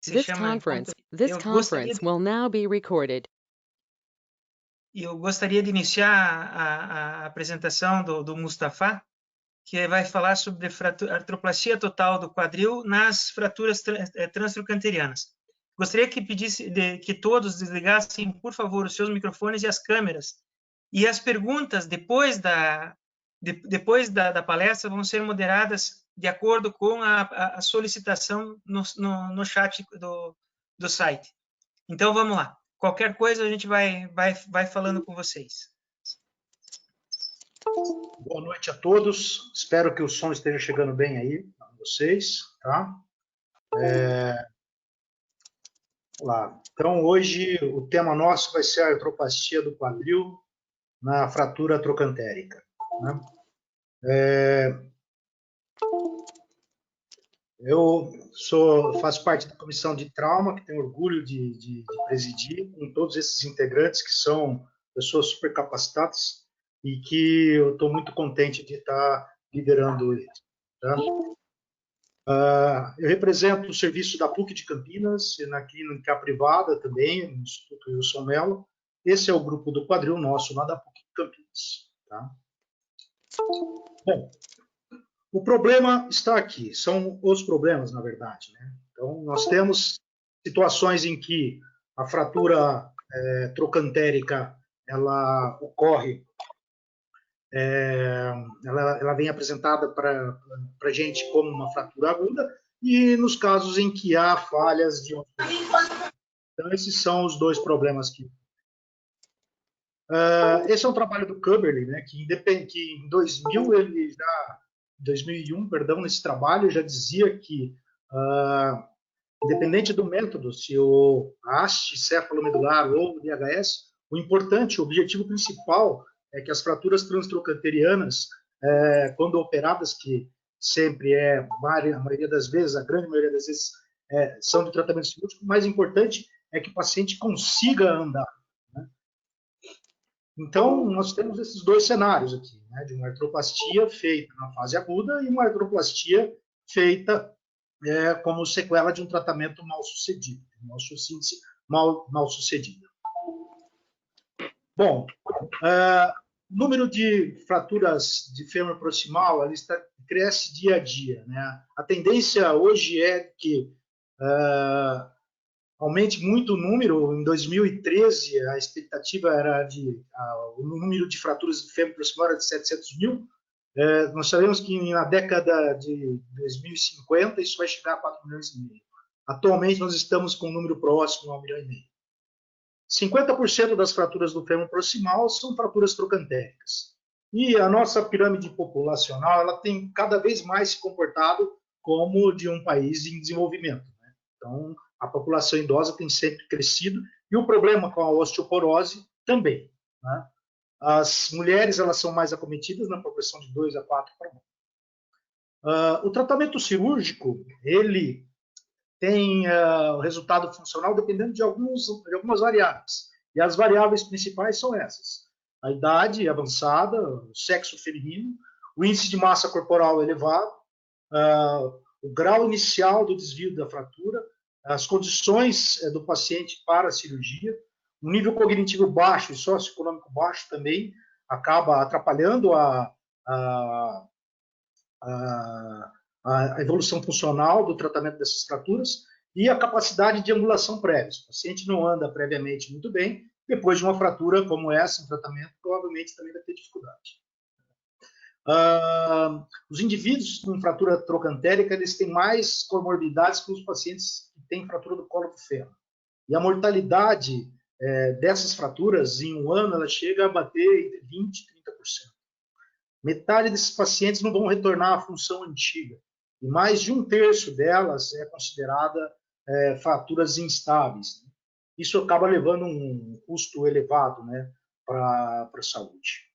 se This chama this conference will now be recorded. Eu gostaria de iniciar a apresentação do Mustafa, que vai falar sobre artroplastia total do quadril nas fraturas transtrocanterianas. Gostaria que que todos desligassem, por favor, os seus microfones e as câmeras. E as perguntas, depois da palestra, vão ser moderadas de acordo com a solicitação no chat do site. Então, vamos lá. Qualquer coisa, a gente vai falando com vocês. Boa noite a todos. Espero que o som esteja chegando bem aí para vocês, tá? Vamos lá. Então, hoje, o tema nosso vai ser a artroplastia do quadril na fratura trocantérica, né? Eu faço parte da comissão de trauma, que tenho orgulho de presidir, com todos esses integrantes que são pessoas super capacitadas e que eu estou muito contente de estar liderando eles. Tá? Eu represento o serviço da PUC de Campinas, na clínica privada também, no Instituto Wilson Mello. Esse é o grupo do quadril nosso, lá da PUC de Campinas. Tá? Bom, o problema está aqui, são os problemas, na verdade, né? Então, nós temos situações em que a fratura trocantérica, ela ocorre, ela vem apresentada para a gente como uma fratura aguda, e nos casos em que há falhas de... Então, esses são os dois problemas que... esse é um trabalho do Köberle, né, que em 2001, perdão, nesse trabalho, já dizia que, independente do método, se o haste cefalomedular ou o DHS, o objetivo principal é que as fraturas transtrocanterianas, quando operadas, que sempre a maioria das vezes, a grande maioria das vezes, são de tratamento cirúrgico, o mais importante é que o paciente consiga andar. Então, nós temos esses dois cenários aqui, né, de uma artroplastia feita na fase aguda e uma artroplastia feita como sequela de um tratamento mal sucedido, mal sucedido. Bom, o número de fraturas de fêmur proximal cresce dia a dia, né? A tendência hoje é que aumente muito o número. Em 2013, a expectativa era o número de fraturas de fêmur proximal era de 700 mil. Nós sabemos que na década de 2050 isso vai chegar a 4 milhões e meio. Atualmente nós estamos com um número próximo a 1,5 milhão. 50% das fraturas do fêmur proximal são fraturas trocantéricas. E a nossa pirâmide populacional, ela tem cada vez mais se comportado como de um país em desenvolvimento, né? Então, a população idosa tem sempre crescido, e o problema com a osteoporose também, né? As mulheres, elas são mais acometidas na proporção de 2 a 4 para 1. O tratamento cirúrgico, ele tem o resultado funcional dependendo de algumas variáveis. E as variáveis principais são essas: a idade avançada, o sexo feminino, o índice de massa corporal elevado, o grau inicial do desvio da fratura, as condições do paciente para a cirurgia, um nível cognitivo baixo e socioeconômico baixo também acaba atrapalhando a evolução funcional do tratamento dessas fraturas, e a capacidade de angulação prévia. Se o paciente não anda previamente muito bem, depois de uma fratura como essa, um tratamento provavelmente também vai ter dificuldade. Os indivíduos com fratura trocantérica, eles têm mais comorbidades que os pacientes que têm fratura do colo do fêmur. E a mortalidade dessas fraturas, em um ano, ela chega a bater entre 20% e 30%. Metade desses pacientes não vão retornar à função antiga. E mais de 1/3 delas é considerada fraturas instáveis. Isso acaba levando um custo elevado, né, para a saúde.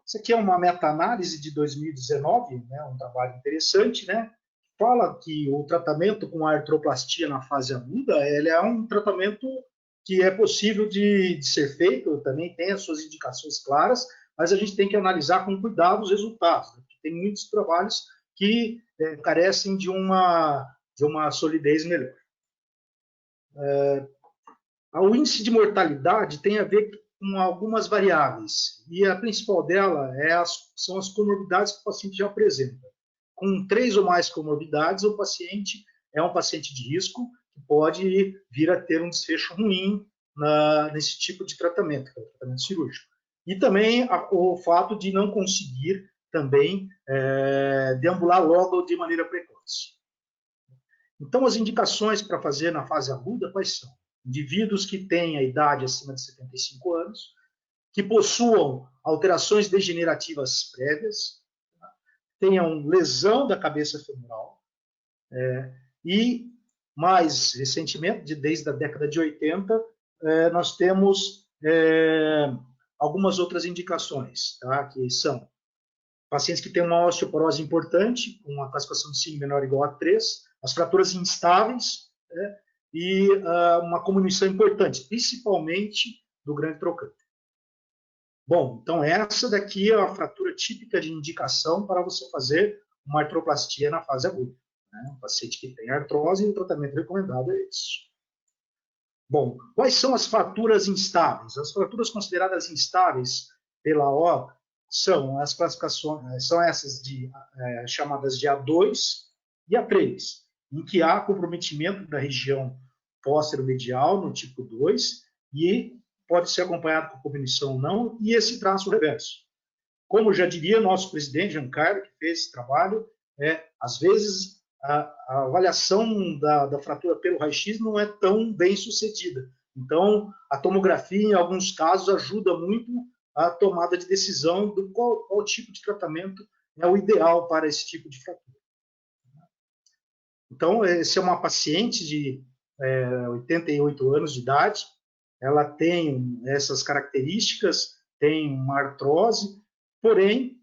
Isso aqui é uma meta-análise de 2019, né, um trabalho interessante, né? Fala que o tratamento com a artroplastia na fase aguda, ele é um tratamento que é possível de ser feito, também tem as suas indicações claras, mas a gente tem que analisar com cuidado os resultados, né? Tem muitos trabalhos que carecem de uma de uma solidez melhor. O índice de mortalidade tem a ver com algumas variáveis, e a principal dela são as comorbidades que o paciente já apresenta. Com 3 ou mais comorbidades, o paciente é um paciente de risco que pode vir a ter um desfecho ruim nesse tipo de tratamento, que é o tratamento cirúrgico. E também o fato de não conseguir também deambular logo de maneira precoce. Então, as indicações para fazer na fase aguda, quais são? Indivíduos que têm a idade acima de 75 anos, que possuam alterações degenerativas prévias, tenham lesão da cabeça femoral, e, mais recentemente, desde a década de 80, nós temos algumas outras indicações, tá? Que são pacientes que têm uma osteoporose importante, com uma classificação de signo menor ou igual a 3, as fraturas instáveis, e uma comunicação importante, principalmente do grande trocante. Bom, então essa daqui é a fratura típica de indicação para você fazer uma artroplastia na fase aguda. Um paciente que tem artrose, o tratamento recomendado é esse. Bom, quais são as fraturas instáveis? As fraturas consideradas instáveis pela O são as classificações, são essas chamadas de A2 e A3, em que há comprometimento da região póstero-medial no tipo 2 e pode ser acompanhado com cognição ou não, e esse traço reverso. Como já diria nosso presidente, Giancarlo, que fez esse trabalho, às vezes a avaliação da fratura pelo raio-x não é tão bem sucedida. Então, a tomografia, em alguns casos, ajuda muito a tomada de decisão do qual tipo de tratamento é o ideal para esse tipo de fratura. Então, essa é uma paciente de 88 anos de idade, ela tem essas características, tem uma artrose, porém,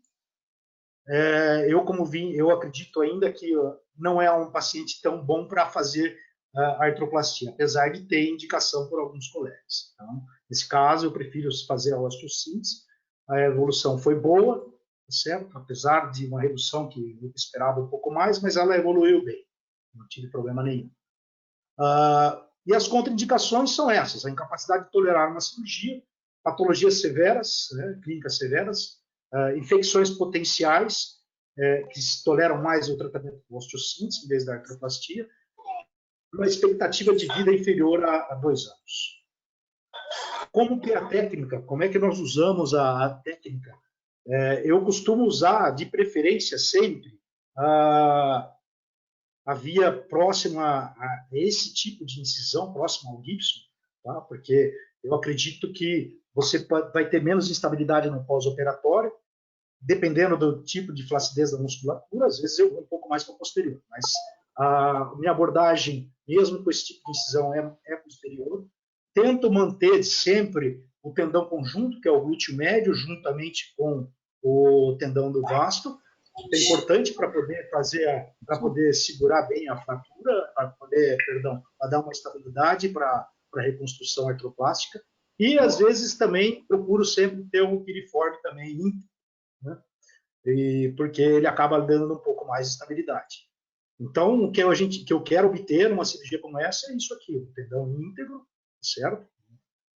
eu acredito ainda que não é um paciente tão bom para fazer a artroplastia, apesar de ter indicação por alguns colegas. Então, nesse caso, eu prefiro fazer a osteossíntese. A evolução foi boa, certo? Apesar de uma redução que eu esperava um pouco mais, mas ela evoluiu bem, não tive problema nenhum. E as contraindicações são essas: a incapacidade de tolerar uma cirurgia, patologias severas, clínicas severas, infecções potenciais, que toleram mais o tratamento com osteossíntese em vez da artroplastia, uma expectativa de vida inferior a 2 anos. Como que é a técnica? Como é que nós usamos a técnica? Eu costumo usar, de preferência, sempre a via próxima a esse tipo de incisão, próxima ao gibson, tá? Porque eu acredito que você vai ter menos instabilidade no pós-operatório, dependendo do tipo de flacidez da musculatura. Às vezes eu vou um pouco mais para o posterior, mas a minha abordagem, mesmo com esse tipo de incisão, é posterior. Tento manter sempre o tendão conjunto, que é o glúteo médio, juntamente com o tendão do vasto. É importante para poder segurar bem a fratura, para dar uma estabilidade para a reconstrução artroplástica. E às vezes também procuro sempre ter um piriforme também íntegro, né? Porque ele acaba dando um pouco mais de estabilidade. Então, o que eu quero obter numa cirurgia como essa é isso aqui: o tendão íntegro, certo?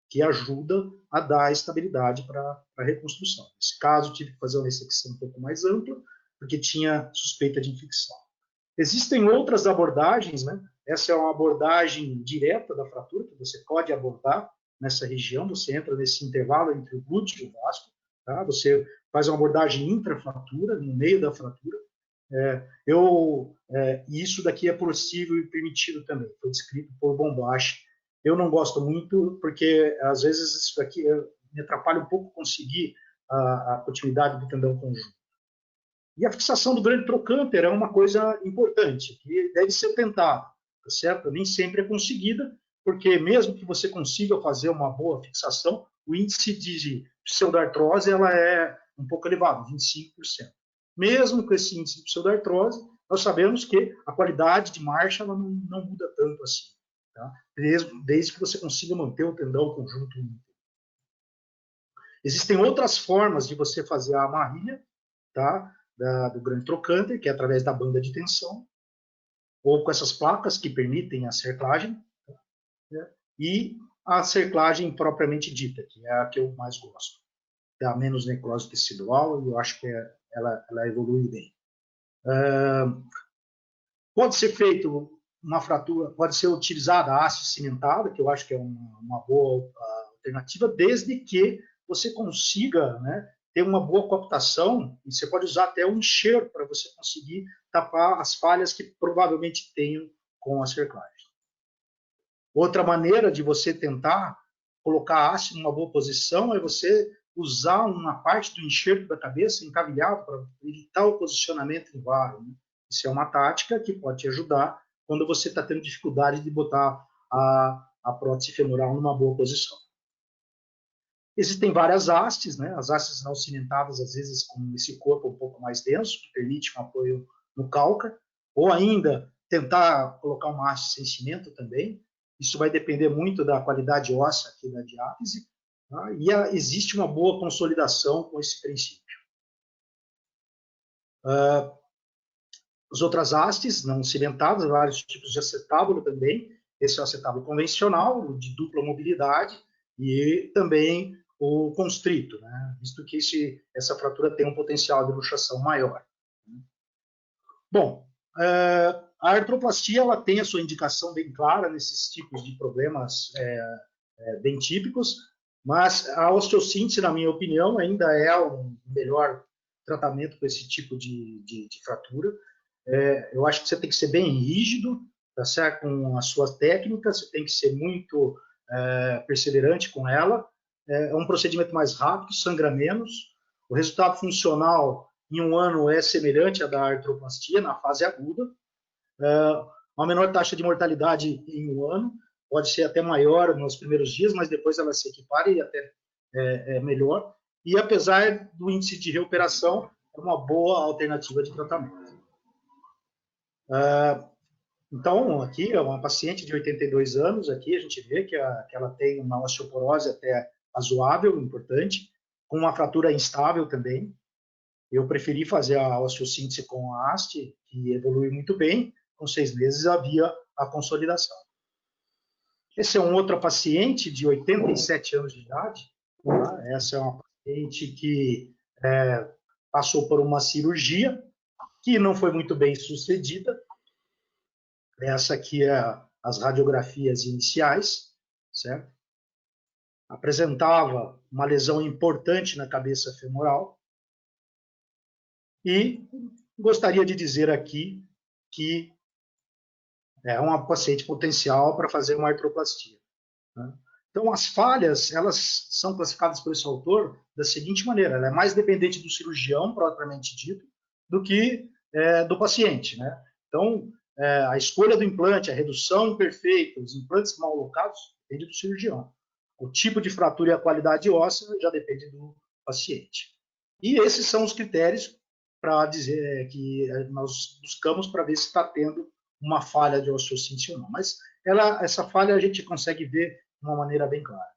Que ajuda a dar estabilidade para a reconstrução. Nesse caso, tive que fazer uma ressecção um pouco mais ampla, porque tinha suspeita de infecção. Existem outras abordagens, né? Essa é uma abordagem direta da fratura, que você pode abordar nessa região, você entra nesse intervalo entre o glúteo e o vasto, tá? Você faz uma abordagem intrafratura, no meio da fratura. E isso daqui é possível e permitido também, foi descrito por Bombashi. Eu não gosto muito, porque às vezes isso daqui me atrapalha um pouco conseguir a continuidade do tendão conjunto. E a fixação do grande trocânter é uma coisa importante, que deve ser tentada, tá certo? Nem sempre é conseguida, porque mesmo que você consiga fazer uma boa fixação, o índice de pseudartrose ela é um pouco elevado, 25%. Mesmo com esse índice de pseudartrose, nós sabemos que a qualidade de marcha ela não muda tanto assim, tá? Desde que você consiga manter o tendão conjunto íntegro. Existem outras formas de você fazer a amarrilha, tá? Do grande trocânter, que é através da banda de tensão. ou com essas placas que permitem a cerclagem, né? E a cerclagem propriamente dita, que é a que eu mais gosto. Dá menos necrose tecidual e eu acho que ela evolui bem. Pode ser feito uma fratura, pode ser utilizada a haste cimentada, que eu acho que é uma boa alternativa, desde que você consiga, né, ter uma boa cooptação, e você pode usar até um enxerto para você conseguir tapar as falhas que provavelmente tenham com a cerclagem. Outra maneira de você tentar colocar a haste numa boa posição é você usar uma parte do enxerto da cabeça encavilhado para evitar o posicionamento em varo, né? Isso é uma tática que pode te ajudar quando você está tendo dificuldade de botar a prótese femoral numa boa posição. Existem várias hastes, né? As hastes não cimentadas, às vezes com esse corpo um pouco mais denso, que permite um apoio no calca, ou ainda tentar colocar uma haste sem cimento também. Isso vai depender muito da qualidade óssea aqui da diátese, tá? E existe uma boa consolidação com esse princípio. As outras hastes não cimentadas, vários tipos de acetábulo também. Esse é o acetábulo convencional, de dupla mobilidade, e também o constrito, né? Visto que essa fratura tem um potencial de luxação maior. Bom, a artroplastia ela tem a sua indicação bem clara nesses tipos de problemas bem típicos, mas a osteossíntese, na minha opinião, ainda é o melhor tratamento para esse tipo de fratura. Eu acho que você tem que ser bem rígido, tá certo? Com a sua técnica, você tem que ser muito perseverante com ela. É um procedimento mais rápido, sangra menos. O resultado funcional em um ano é semelhante à da artroplastia na fase aguda. Uma menor taxa de mortalidade em um ano, pode ser até maior nos primeiros dias, mas depois ela se equipara e até é melhor. E apesar do índice de recuperação, é uma boa alternativa de tratamento. Então, aqui é uma paciente de 82 anos, aqui a gente vê que ela tem uma osteoporose até razoável, importante, com uma fratura instável também. Eu preferi fazer a osteossíntese com a haste, que evolui muito bem. Com 6 meses havia a consolidação. Esse é um outro paciente de 87 anos de idade. Tá? Essa é uma paciente que passou por uma cirurgia que não foi muito bem sucedida. Essa aqui é as radiografias iniciais, certo? Apresentava uma lesão importante na cabeça femoral. E gostaria de dizer aqui que é uma paciente potencial para fazer uma artroplastia. Né? Então, as falhas, elas são classificadas por esse autor da seguinte maneira: ela é mais dependente do cirurgião, propriamente dito, do que do paciente. Né? Então, a escolha do implante, a redução imperfeita, os implantes mal alocados, depende do cirurgião. O tipo de fratura e a qualidade óssea já depende do paciente. E esses são os critérios para dizer que nós buscamos para ver se está tendo uma falha de osteossíntese ou não. Mas essa falha a gente consegue ver de uma maneira bem clara.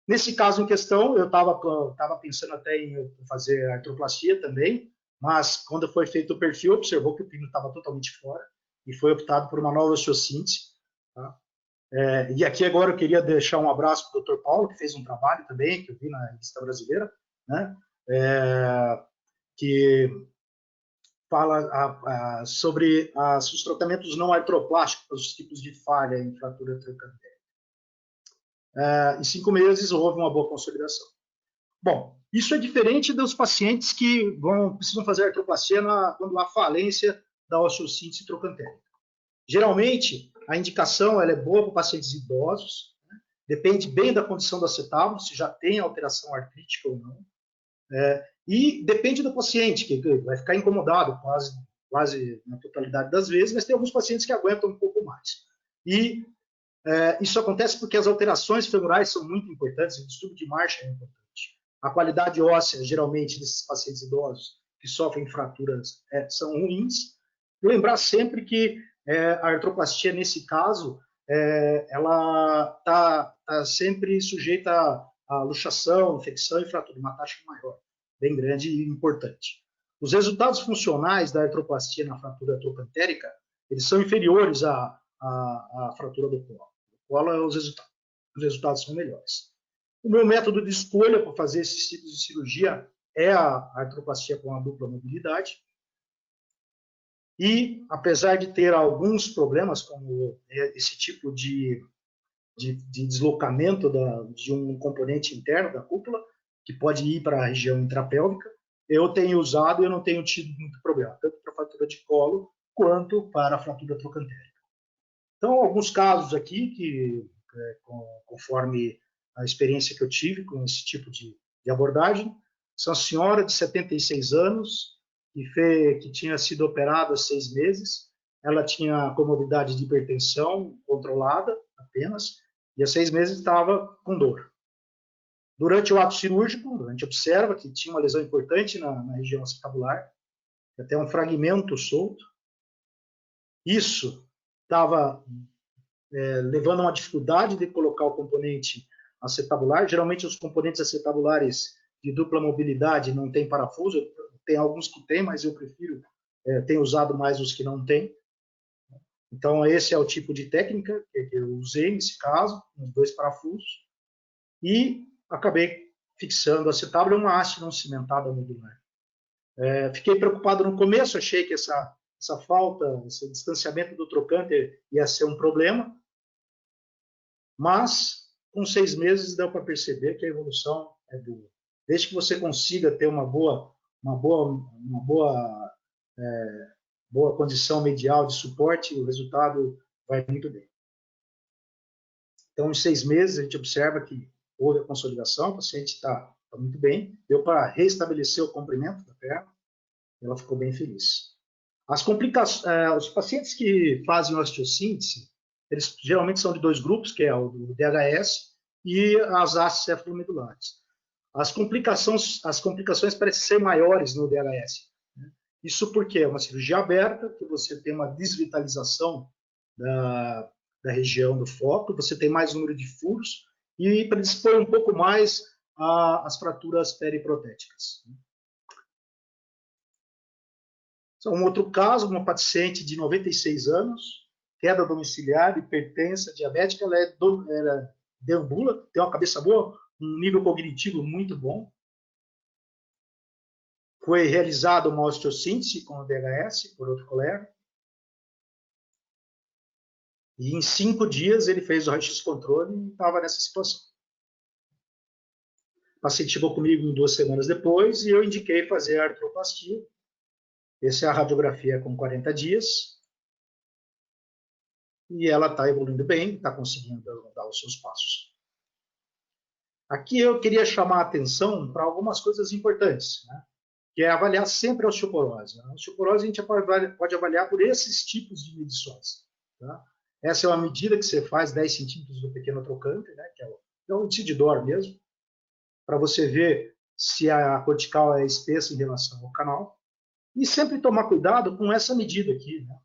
Nesse caso em questão, eu estava pensando até em fazer artroplastia também, mas quando foi feito o perfil, observou que o pino estava totalmente fora e foi optado por uma nova osteossíntese. Tá? E aqui agora eu queria deixar um abraço para o Dr. Paulo, que fez um trabalho também, que eu vi na revista brasileira, né? Que fala sobre os tratamentos não artroplásticos, os tipos de falha em fratura trocantérica. Em 5 meses houve uma boa consolidação. Bom, isso é diferente dos pacientes que precisam fazer artroplastia quando há falência da osteossíntese trocantérica. Geralmente, a indicação ela é boa para pacientes idosos, né? Depende bem da condição do acetábulo, se já tem alteração artrítica ou não. E depende do paciente, que vai ficar incomodado quase na totalidade das vezes, mas tem alguns pacientes que aguentam um pouco mais. E isso acontece porque as alterações femorais são muito importantes, o distúrbio de marcha é importante. A qualidade óssea, geralmente, desses pacientes idosos que sofrem fraturas são ruins. Lembrar sempre que a artroplastia, nesse caso, ela está sempre sujeita a luxação, infecção e fratura, uma taxa maior, bem grande e importante. Os resultados funcionais da artroplastia na fratura trocantérica eles são inferiores à fratura do colo. O colo, os resultados são melhores. O meu método de escolha para fazer esses tipos de cirurgia é a artroplastia com a dupla mobilidade. E, apesar de ter alguns problemas, como esse tipo de deslocamento de um componente interno da cúpula, que pode ir para a região intrapélvica, eu tenho usado e eu não tenho tido muito problema, tanto para a fratura de colo quanto para a fratura trocantérica. Então, alguns casos aqui, que conforme a experiência que eu tive com esse tipo de abordagem, são a senhora de 76 anos, que tinha sido operada há 6 meses, ela tinha comorbidade de hipertensão controlada apenas, e há 6 meses estava com dor. Durante o ato cirúrgico, a gente observa que tinha uma lesão importante na região acetabular, até um fragmento solto. Isso estava levando a uma dificuldade de colocar o componente acetabular. Geralmente, os componentes acetabulares de dupla mobilidade não têm parafuso. Tem alguns que tem, mas eu prefiro, tenho usado mais os que não tem. Então, esse é o tipo de técnica que eu usei nesse caso, com 2 parafusos, e acabei fixando a acetábulo em uma haste não cimentada modular. Fiquei preocupado no começo, achei que essa falta, esse distanciamento do trocante ia ser um problema, mas com 6 meses deu para perceber que a evolução é boa. Desde que você consiga ter uma boa condição medial de suporte, o resultado vai muito bem. Então, em 6 meses, a gente observa que houve a consolidação, o paciente está muito bem, deu para restabelecer o comprimento da perna, ela ficou bem feliz. As complicações, os pacientes que fazem osteossíntese, eles geralmente são de 2 grupos, que é o do DHS e as hastes cefalomedulares. As complicações parecem ser maiores no DHS. Isso porque é uma cirurgia aberta, que você tem uma desvitalização da região do foco, você tem mais número de furos e predispõe um pouco mais às fraturas periprotéticas. Um outro caso, uma paciente de 96 anos, queda domiciliar, hipertensa, diabética, ela deambula, tem uma cabeça boa, um nível cognitivo muito bom. Foi realizada uma osteossíntese com o DHS, por outro colega. E em 5 dias ele fez o raio-x controle e estava nessa situação. O paciente chegou comigo 2 semanas depois e eu indiquei fazer a artroplastia. Essa é a radiografia com 40 dias. E ela está evoluindo bem, está conseguindo dar os seus passos. Aqui eu queria chamar a atenção para algumas coisas importantes, né? Que é avaliar sempre a osteoporose. A osteoporose a gente pode avaliar por esses tipos de medições. Tá? Essa é uma medida que você faz 10 centímetros do pequeno trocante, né? Que é um índice de dor mesmo, para você ver se a cortical é espessa em relação ao canal. E sempre tomar cuidado com essa medida aqui, né?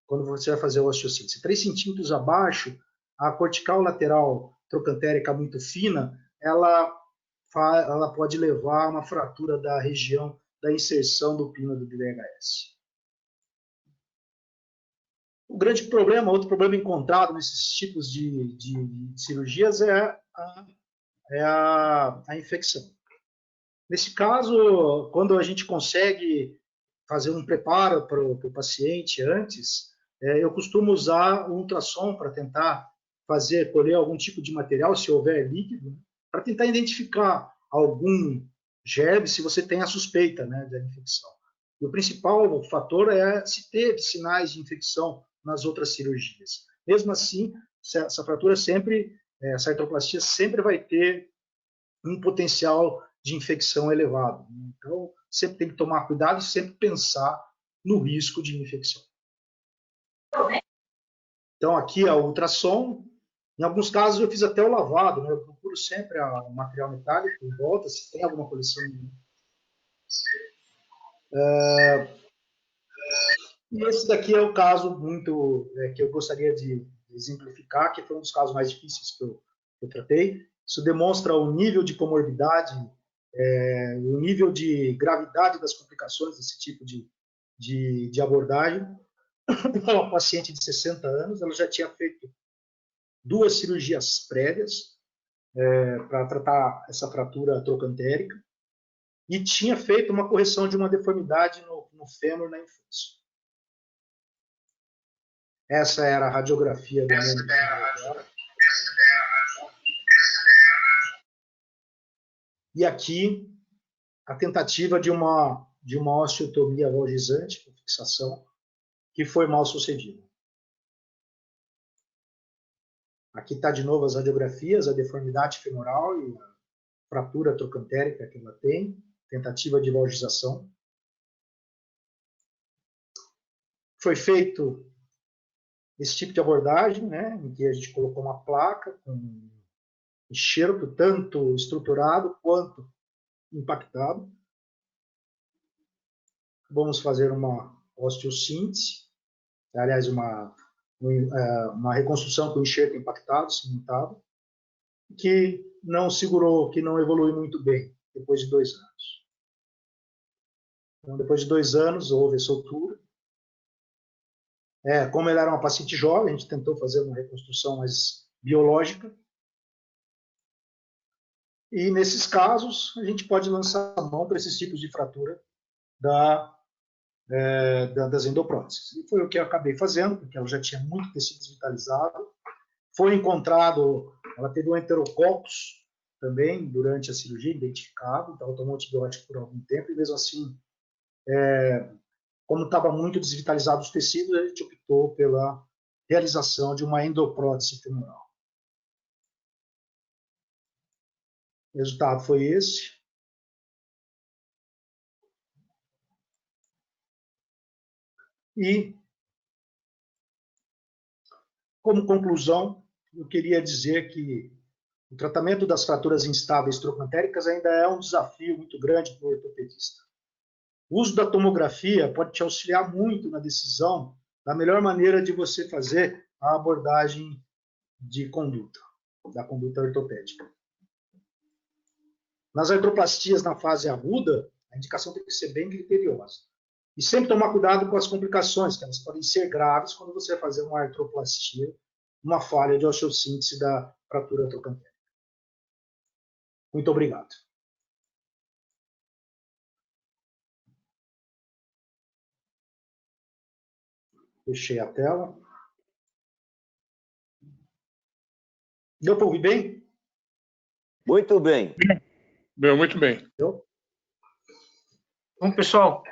Quando você vai fazer a osteossíntese. 3 centímetros abaixo, a cortical lateral trocantérica muito fina, ela pode levar a uma fratura da região da inserção do pino do DHS. O grande problema, outro problema encontrado nesses tipos de cirurgias é a infecção. Nesse caso, quando a gente consegue fazer um preparo para o paciente antes, eu costumo usar o ultrassom para tentar colher algum tipo de material, se houver líquido, né, para tentar identificar algum germe, se você tem a suspeita, né, da infecção. E o principal fator é se teve sinais de infecção nas outras cirurgias. Mesmo assim, essa fratura essa artroplastia sempre vai ter um potencial de infecção elevado. Então, sempre tem que tomar cuidado e sempre pensar no risco de infecção. Então, aqui é o ultrassom. Em alguns casos, eu fiz até o lavado, né? Eu procuro sempre o material metálico em volta, se tem alguma coleção. E esse daqui é o caso que eu gostaria de exemplificar, que foi um dos casos mais difíceis que eu tratei. Isso demonstra o nível de comorbidade, o nível de gravidade das complicações desse tipo de abordagem. uma paciente de 60 anos, ela já tinha feito 2 cirurgias prévias para tratar essa fratura trocantérica e tinha feito uma correção de uma deformidade no fêmur na infância. Essa era a radiografia do membro dela. E aqui a tentativa de uma osteotomia valgizante com fixação, que foi mal sucedida. Aqui está de novo as radiografias, a deformidade femoral e a fratura trocantérica que ela tem, tentativa de valgização. Foi feito esse tipo de abordagem, né, em que a gente colocou uma placa com enxerto tanto estruturado quanto impactado. Vamos fazer uma osteossíntese, aliás, uma reconstrução com enxerto impactado, cimentado, que não segurou, que não evoluiu muito bem depois de 2 anos. Então, depois de 2 anos, houve a soltura. Como ela era uma paciente jovem, a gente tentou fazer uma reconstrução mais biológica. E, nesses casos, a gente pode lançar a mão para esses tipos de fratura das endopróteses. E foi o que eu acabei fazendo, porque ela já tinha muito tecido desvitalizado. Foi encontrado, ela teve um enterococcus também durante a cirurgia, identificado, então ela tomou antibiótico por algum tempo, e mesmo assim, como estava muito desvitalizado os tecidos, a gente optou pela realização de uma endoprótese femoral. O resultado foi esse. E, como conclusão, eu queria dizer que o tratamento das fraturas instáveis trocantéricas ainda é um desafio muito grande para o ortopedista. O uso da tomografia pode te auxiliar muito na decisão da melhor maneira de você fazer a abordagem de conduta, da conduta ortopédica. Nas artroplastias na fase aguda, a indicação tem que ser bem criteriosa. E sempre tomar cuidado com as complicações, que elas podem ser graves quando você vai fazer uma artroplastia, uma falha de osteossíntese da fratura trocantérica. Muito obrigado. Fechei a tela. Deu para ouvir bem? Muito bem. Deu muito bem. Deu? Bom, pessoal,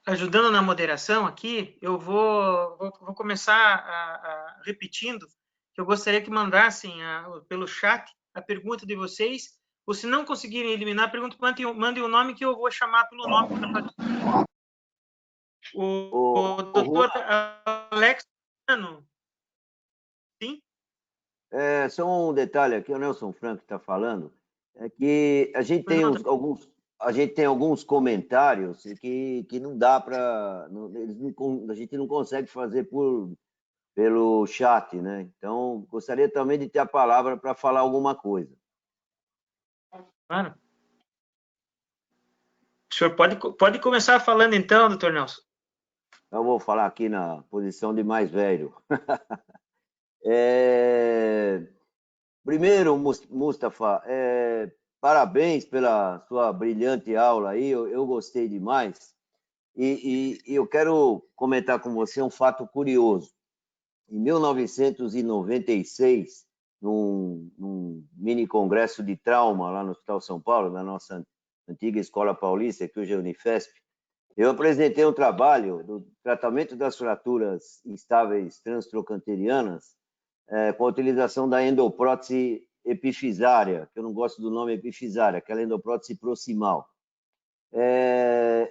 ajudando na moderação aqui, eu vou começar repetindo que eu gostaria que mandassem pelo chat a pergunta de vocês, ou se não conseguirem eliminar a pergunta, mandem o nome que eu vou chamar pelo nome para fazer. O doutor Alex, sim? Só um detalhe aqui, o Nelson Franco está falando, é que a gente tem alguns comentários que não dá para... A gente não consegue fazer pelo chat, né? Então, gostaria também de ter a palavra para falar alguma coisa. Claro. O senhor pode começar falando então, doutor Nelson. Eu vou falar aqui na posição de mais velho. Primeiro, Mustafa, parabéns pela sua brilhante aula aí, eu gostei demais. E eu quero comentar com você um fato curioso. Em 1996, num mini congresso de trauma lá no Hospital São Paulo, na nossa antiga Escola Paulista, que hoje é a Unifesp, eu apresentei um trabalho do tratamento das fraturas instáveis transtrocanterianas com a utilização da endoprótese epifisária, que eu não gosto do nome epifisária, aquela endoprótese proximal.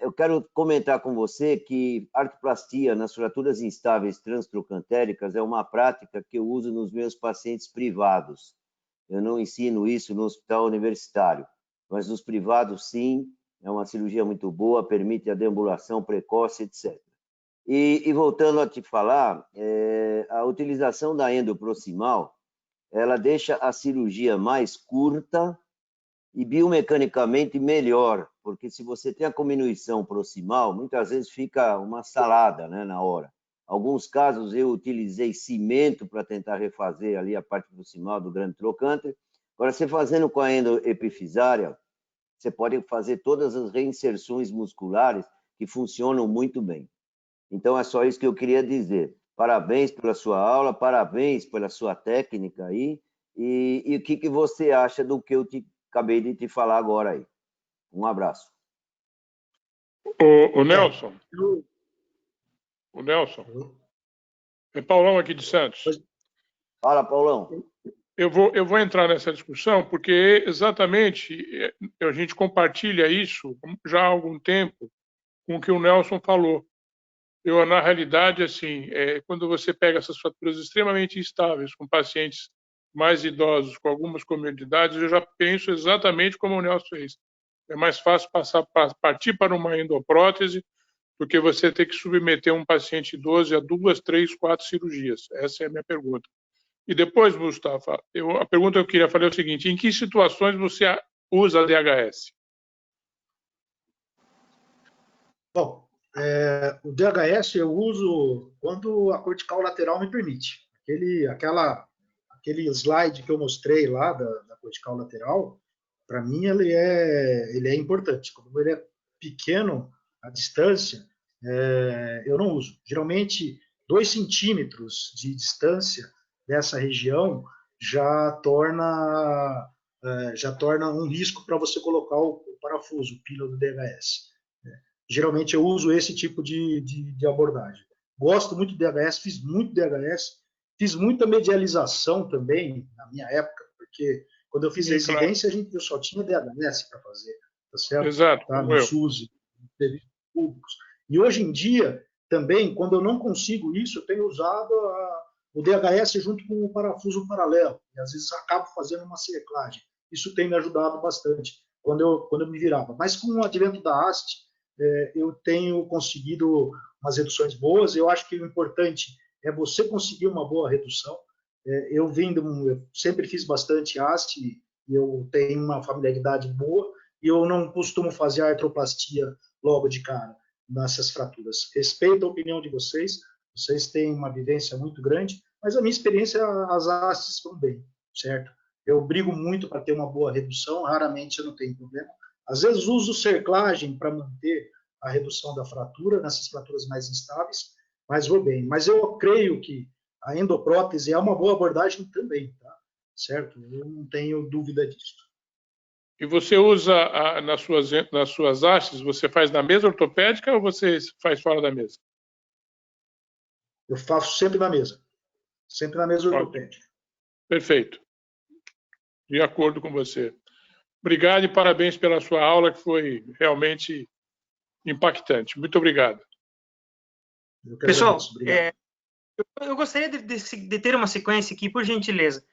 Eu quero comentar com você que artroplastia nas fraturas instáveis transtroncantéricas é uma prática que eu uso nos meus pacientes privados. Eu não ensino isso no hospital universitário, mas nos privados, sim, é uma cirurgia muito boa, permite a deambulação precoce, etc. E voltando a te falar, a utilização da endoproximal, ela deixa a cirurgia mais curta e biomecanicamente melhor, porque se você tem a cominuição proximal, muitas vezes fica uma salada, né, na hora. Alguns casos eu utilizei cimento para tentar refazer ali a parte proximal do grande trocante. Agora, você fazendo com a endoepifisária, você pode fazer todas as reinserções musculares que funcionam muito bem. Então, é só isso que eu queria dizer. Parabéns pela sua aula, parabéns pela sua técnica aí. E o que você acha do que eu acabei de te falar agora aí? Um abraço. O Nelson. O Nelson. É Paulão aqui de Santos. Fala, Paulão. Eu vou entrar nessa discussão porque exatamente a gente compartilha isso já há algum tempo com o que o Nelson falou. Na realidade, assim, quando você pega essas fraturas extremamente instáveis com pacientes mais idosos, com algumas comorbidades, eu já penso exatamente como o Nelson fez. É mais fácil partir para uma endoprótese do que você ter que submeter um paciente idoso a 2, 3, 4 cirurgias. Essa é a minha pergunta. E depois, Mustafa, a pergunta que eu queria fazer é o seguinte: em que situações você usa DHS? Bom, o DHS eu uso quando a cortical lateral me permite. Aquele slide que eu mostrei lá da cortical lateral, para mim ele é importante. Como ele é pequeno a distância, eu não uso. Geralmente, 2 centímetros de distância dessa região já torna um risco para você colocar o parafuso, o pino do DHS. Geralmente eu uso esse tipo de abordagem. Gosto muito de DHS, fiz muito DHS, fiz muita medialização também na minha época, porque quando eu fiz residência, eu só tinha DHS para fazer, tá certo? Exato, tá? No SUS, nos serviços públicos. E hoje em dia, também, quando eu não consigo isso, eu tenho usado o DHS junto com o parafuso paralelo, e às vezes acabo fazendo uma cerclagem. Isso tem me ajudado bastante quando eu me virava. Mas com o advento da haste, eu tenho conseguido umas reduções boas. Eu acho que o importante é você conseguir uma boa redução. Eu sempre fiz bastante haste, e eu tenho uma familiaridade boa, e eu não costumo fazer artroplastia logo de cara nessas fraturas. Respeito a opinião de vocês, vocês têm uma vivência muito grande, mas a minha experiência, as hastes estão bem, certo? Eu brigo muito para ter uma boa redução, raramente eu não tenho problema. Às vezes uso cerclagem para manter a redução da fratura, nessas fraturas mais instáveis, mas vou bem. Mas eu creio que a endoprótese é uma boa abordagem também, tá? Certo? Eu não tenho dúvida disso. E você usa nas suas hastes, você faz na mesa ortopédica ou você faz fora da mesa? Eu faço sempre na mesa. Sempre na mesa ortopédica. Perfeito. De acordo com você. Obrigado e parabéns pela sua aula, que foi realmente impactante. Muito obrigado. Pessoal, eu gostaria de ter uma sequência aqui, por gentileza.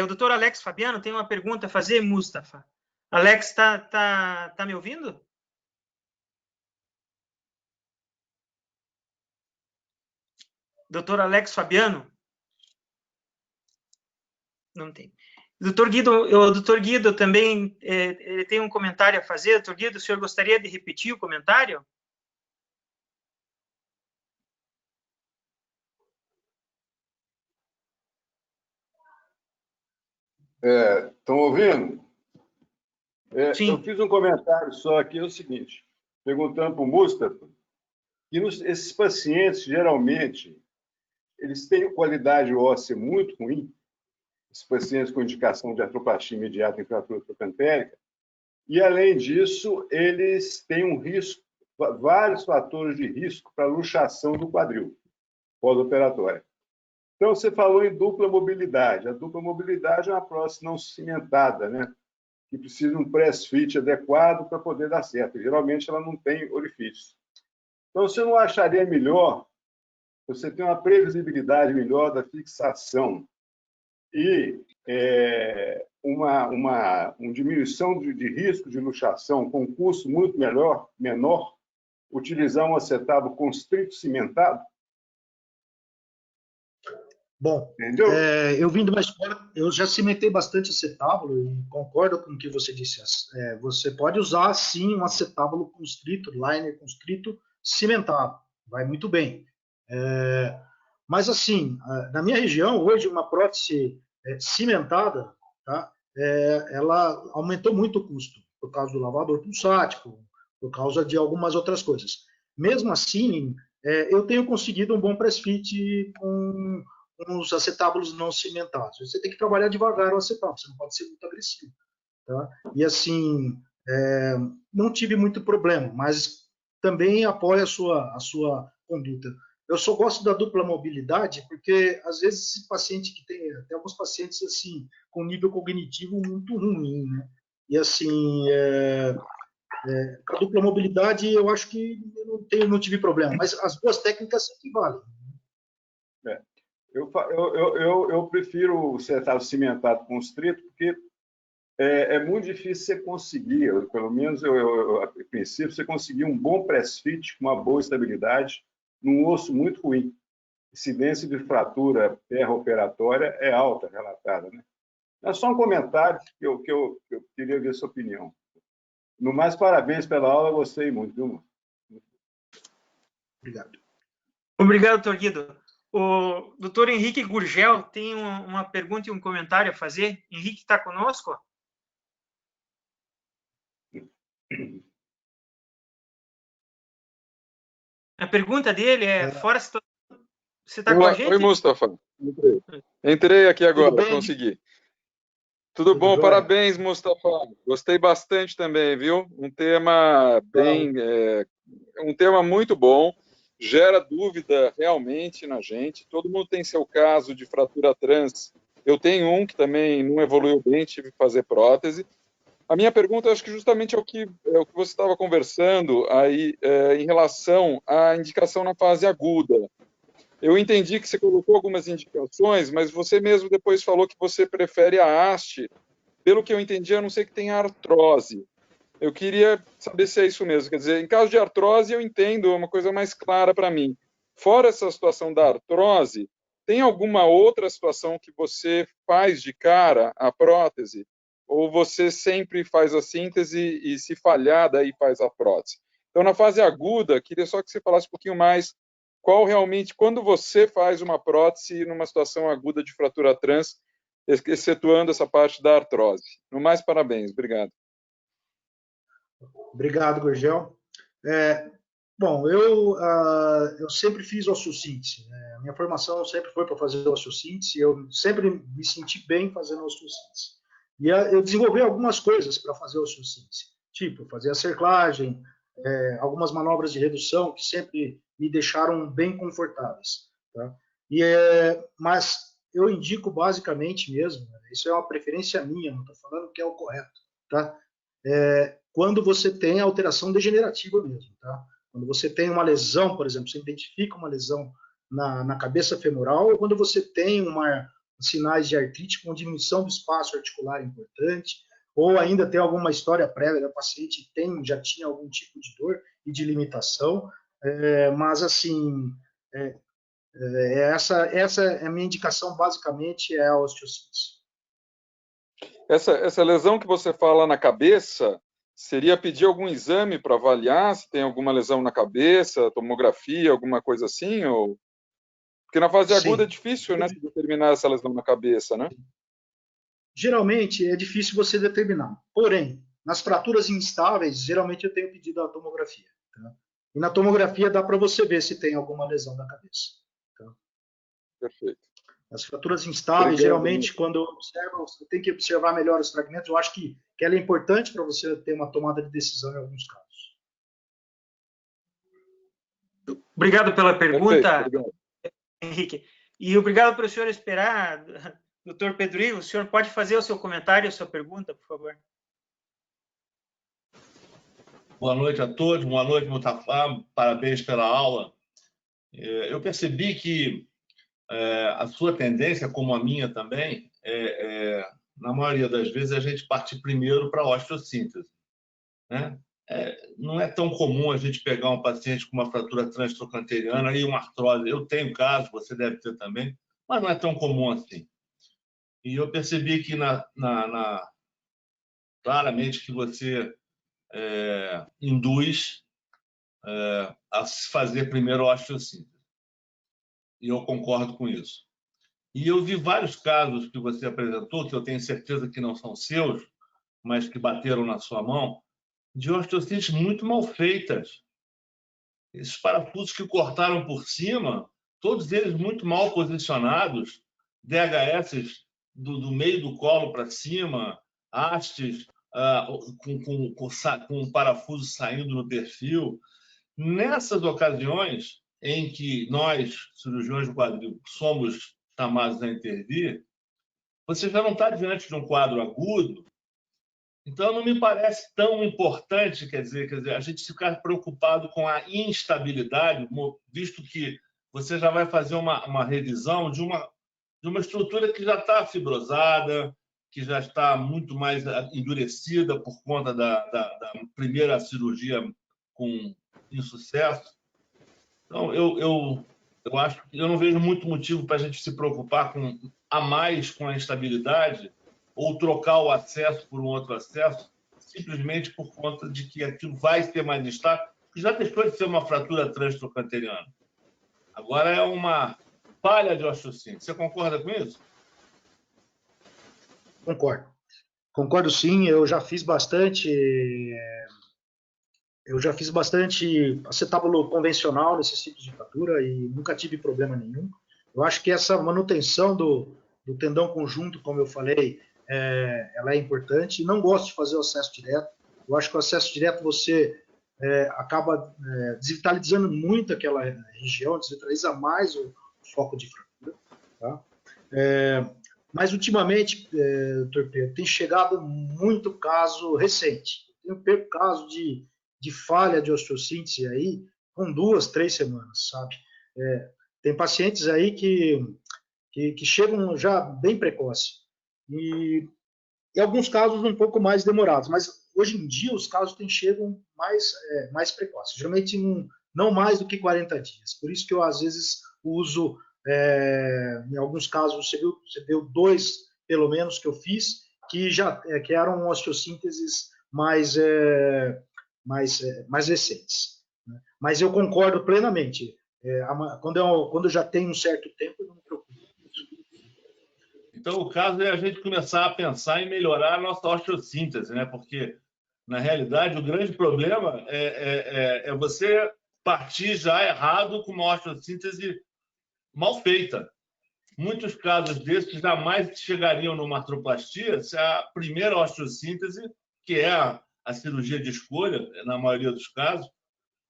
O doutor Alex Fabiano tem uma pergunta a fazer, Mustafa. Alex, tá me ouvindo? Doutor Alex Fabiano? Não tem. O doutor Guido também ele tem um comentário a fazer. Doutor Guido, o senhor gostaria de repetir o comentário? Estão ouvindo? Sim. Eu fiz um comentário só aqui, é o seguinte, perguntando para o Mustafa, que esses pacientes, geralmente, eles têm qualidade óssea muito ruim, esses pacientes com indicação de artroplastia imediata em fratura trocantérica, e, além disso, eles têm um risco, vários fatores de risco para luxação do quadril pós-operatória. Então, você falou em dupla mobilidade. A dupla mobilidade é uma prótese não cimentada, né? Que precisa de um press fit adequado para poder dar certo. Geralmente, ela não tem orifício. Então, você não acharia melhor você ter uma previsibilidade melhor da fixação e uma diminuição de risco de luxação com um custo muito menor, utilizar um acetábulo constrito cimentado? Bom, eu vim de uma escola, eu já cimentei bastante acetábulo e concordo com o que você disse. Você pode usar, sim, um acetábulo constrito, liner constrito, cimentado. Vai muito bem. Mas, assim, na minha região, hoje, uma prótese cimentada, tá? Ela aumentou muito o custo, por causa do lavador pulsátil, por causa de algumas outras coisas. Mesmo assim, eu tenho conseguido um bom press fit com os acetábulos não cimentados. Você tem que trabalhar devagar o acetábulo, você não pode ser muito agressivo. Tá? E, assim, não tive muito problema, mas também apoio a sua conduta. Eu só gosto da dupla mobilidade, porque, às vezes, esse paciente que tem alguns pacientes, assim, com nível cognitivo muito ruim, né? E, assim, a dupla mobilidade, eu acho que eu não tive problema, mas as duas técnicas se equivalem. Eu prefiro o acetábulo cimentado constrito, porque é muito difícil você conseguir, pelo menos a princípio, você conseguir um bom press fit com uma boa estabilidade num osso muito ruim. A incidência de fratura perra-operatória é alta, relatada, né? É só um comentário que eu queria ver a sua opinião. No mais, parabéns pela aula, gostei muito, viu? Obrigado. Obrigado, Dr. Guido. O doutor Henrique Gurgel tem uma pergunta e um comentário a fazer. Henrique, está conosco? A pergunta dele fora a situação... Você está com a gente? Oi, Mustafa. Entrei aqui agora, consegui. Tudo bom? Jóia. Parabéns, Mustafa. Gostei bastante também, viu? Um tema um tema muito bom. Gera dúvida realmente na gente. Todo mundo tem seu caso de fratura trans. Eu tenho um que também não evoluiu bem, tive que fazer prótese. A minha pergunta, acho que justamente é o que você estava conversando aí em relação à indicação na fase aguda. Eu entendi que você colocou algumas indicações, mas você mesmo depois falou que você prefere a haste. Pelo que eu entendi, a não ser que tenha artrose. Eu queria saber se é isso mesmo. Quer dizer, em caso de artrose, eu entendo uma coisa mais clara para mim. Fora essa situação da artrose, tem alguma outra situação que você faz de cara a prótese? Ou você sempre faz a síntese e, se falhar, daí faz a prótese? Então, na fase aguda, queria só que você falasse um pouquinho mais qual realmente, quando você faz uma prótese numa situação aguda de fratura trans, excetuando essa parte da artrose. No mais, parabéns. Obrigado. Obrigado, Gurgel. Bom, eu sempre fiz osteossíntese. A minha formação sempre foi para fazer osteossíntese. Eu sempre me senti bem fazendo osteossíntese. E eu desenvolvi algumas coisas para fazer osteossíntese, tipo fazer a cerclagem, algumas manobras de redução que sempre me deixaram bem confortáveis. Tá? Mas eu indico basicamente mesmo, isso é uma preferência minha, não estou falando que é o correto, tá? Quando você tem alteração degenerativa mesmo, tá? Quando você tem uma lesão, por exemplo, você identifica uma lesão na cabeça femoral, ou quando você tem sinais de artrite com diminuição do espaço articular importante, ou ainda tem alguma história prévia da paciente já tinha algum tipo de dor e de limitação, mas assim, essa é a minha indicação, basicamente, é a osteossíntese. Essa lesão que você fala na cabeça, seria pedir algum exame para avaliar se tem alguma lesão na cabeça, tomografia, alguma coisa assim? Ou... Porque na fase aguda é difícil, né, determinar essa lesão na cabeça, né? Geralmente é difícil você determinar. Porém, nas fraturas instáveis, geralmente eu tenho pedido a tomografia. Tá? E na tomografia dá para você ver se tem alguma lesão na cabeça. Tá? Perfeito. As fraturas instáveis, geralmente, quando eu observo, eu tenho que observar melhor os fragmentos. Eu acho que ela é importante para você ter uma tomada de decisão em alguns casos. Obrigado pela pergunta, Perfeito, Henrique. E obrigado pelo senhor esperar. Doutor Pedro, o senhor pode fazer o seu comentário, a sua pergunta, por favor? Boa noite a todos, boa noite, Mustafa, parabéns pela aula. Eu percebi que a sua tendência, como a minha também, na maioria das vezes, a gente parte primeiro para a osteossíntese, né? Não é tão comum a gente pegar um paciente com uma fratura transtrochanteriana e uma artrose. Eu tenho caso, você deve ter também, mas não é tão comum assim. E eu percebi que claramente que você induz a se fazer primeiro osteossíntese. E eu concordo com isso. E eu vi vários casos que você apresentou, que eu tenho certeza que não são seus, mas que bateram na sua mão, de osteossínteses muito mal feitas. Esses parafusos que cortaram por cima, todos eles muito mal posicionados, DHS do meio do colo para cima, hastes com parafuso saindo no perfil. Nessas ocasiões em que nós, cirurgiões do quadril, somos chamados a intervir, você já não está diante de um quadro agudo, então não me parece tão importante, quer dizer, a gente ficar preocupado com a instabilidade, visto que você já vai fazer uma revisão de uma estrutura que já está fibrosada, que já está muito mais endurecida por conta da primeira cirurgia com insucesso. Então, eu acho que eu não vejo muito motivo para a gente se preocupar a mais com a instabilidade ou trocar o acesso por um outro acesso, simplesmente por conta de que aquilo vai ser mais estável, que já deixou de ser uma fratura transtrocanteriana. Agora é uma falha de osteossíntese. Você concorda com isso? Concordo. Concordo sim, eu já fiz bastante acetábulo convencional nesses tipos de fratura e nunca tive problema nenhum. Eu acho que essa manutenção do tendão conjunto, como eu falei, ela é importante. Não gosto de fazer o acesso direto. Eu acho que o acesso direto você acaba desvitalizando muito aquela região, desvitaliza mais o foco de fratura. Tá? Mas, ultimamente, doutor Pedro, tem chegado muito caso recente. Eu perco caso de falha de osteossíntese aí com 2, 3 semanas, sabe? Tem pacientes aí que chegam já bem precoce. E alguns casos um pouco mais demorados, mas hoje em dia os casos chegam mais precoces. Geralmente não mais do que 40 dias. Por isso que eu, às vezes, uso... em alguns casos você viu 2 pelo menos que eu fiz que eram osteossínteses mais recentes, né? Mas eu concordo plenamente, quando eu já tenho um certo tempo eu não me preocupo. Então o caso é a gente começar a pensar em melhorar a nossa osteossíntese, né? Porque na realidade o grande problema é você partir já errado com uma osteossíntese mal feita. Muitos casos desses jamais chegariam numa artroplastia se a primeira osteossíntese, que é a cirurgia de escolha, na maioria dos casos,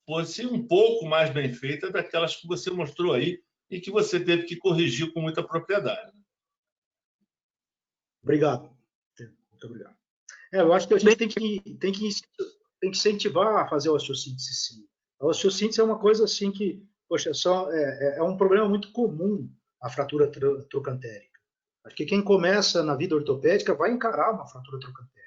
fosse um pouco mais bem feita daquelas que você mostrou aí e que você teve que corrigir com muita propriedade. Obrigado. Muito obrigado. Eu acho que a gente tem que incentivar a fazer a osteossíntese, sim. A osteossíntese é uma coisa assim que, poxa, é um problema muito comum, a fratura trocantérica. Acho que quem começa na vida ortopédica vai encarar uma fratura trocantérica.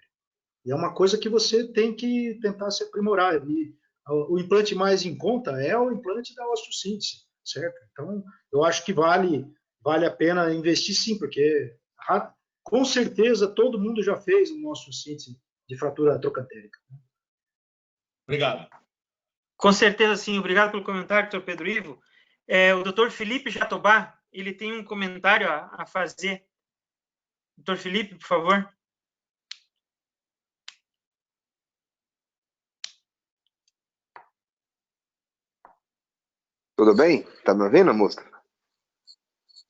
E é uma coisa que você tem que tentar se aprimorar. E o implante mais em conta é o implante da osteossíntese, certo? Então, eu acho que vale a pena investir sim, porque com certeza todo mundo já fez uma osteossíntese de fratura trocantérica. Obrigado. Com certeza, sim. Obrigado pelo comentário, doutor Pedro Ivo. O doutor Felipe Jatobá, ele tem um comentário a fazer. Doutor Felipe, por favor. Tudo bem? Tá me ouvindo, Mustafa?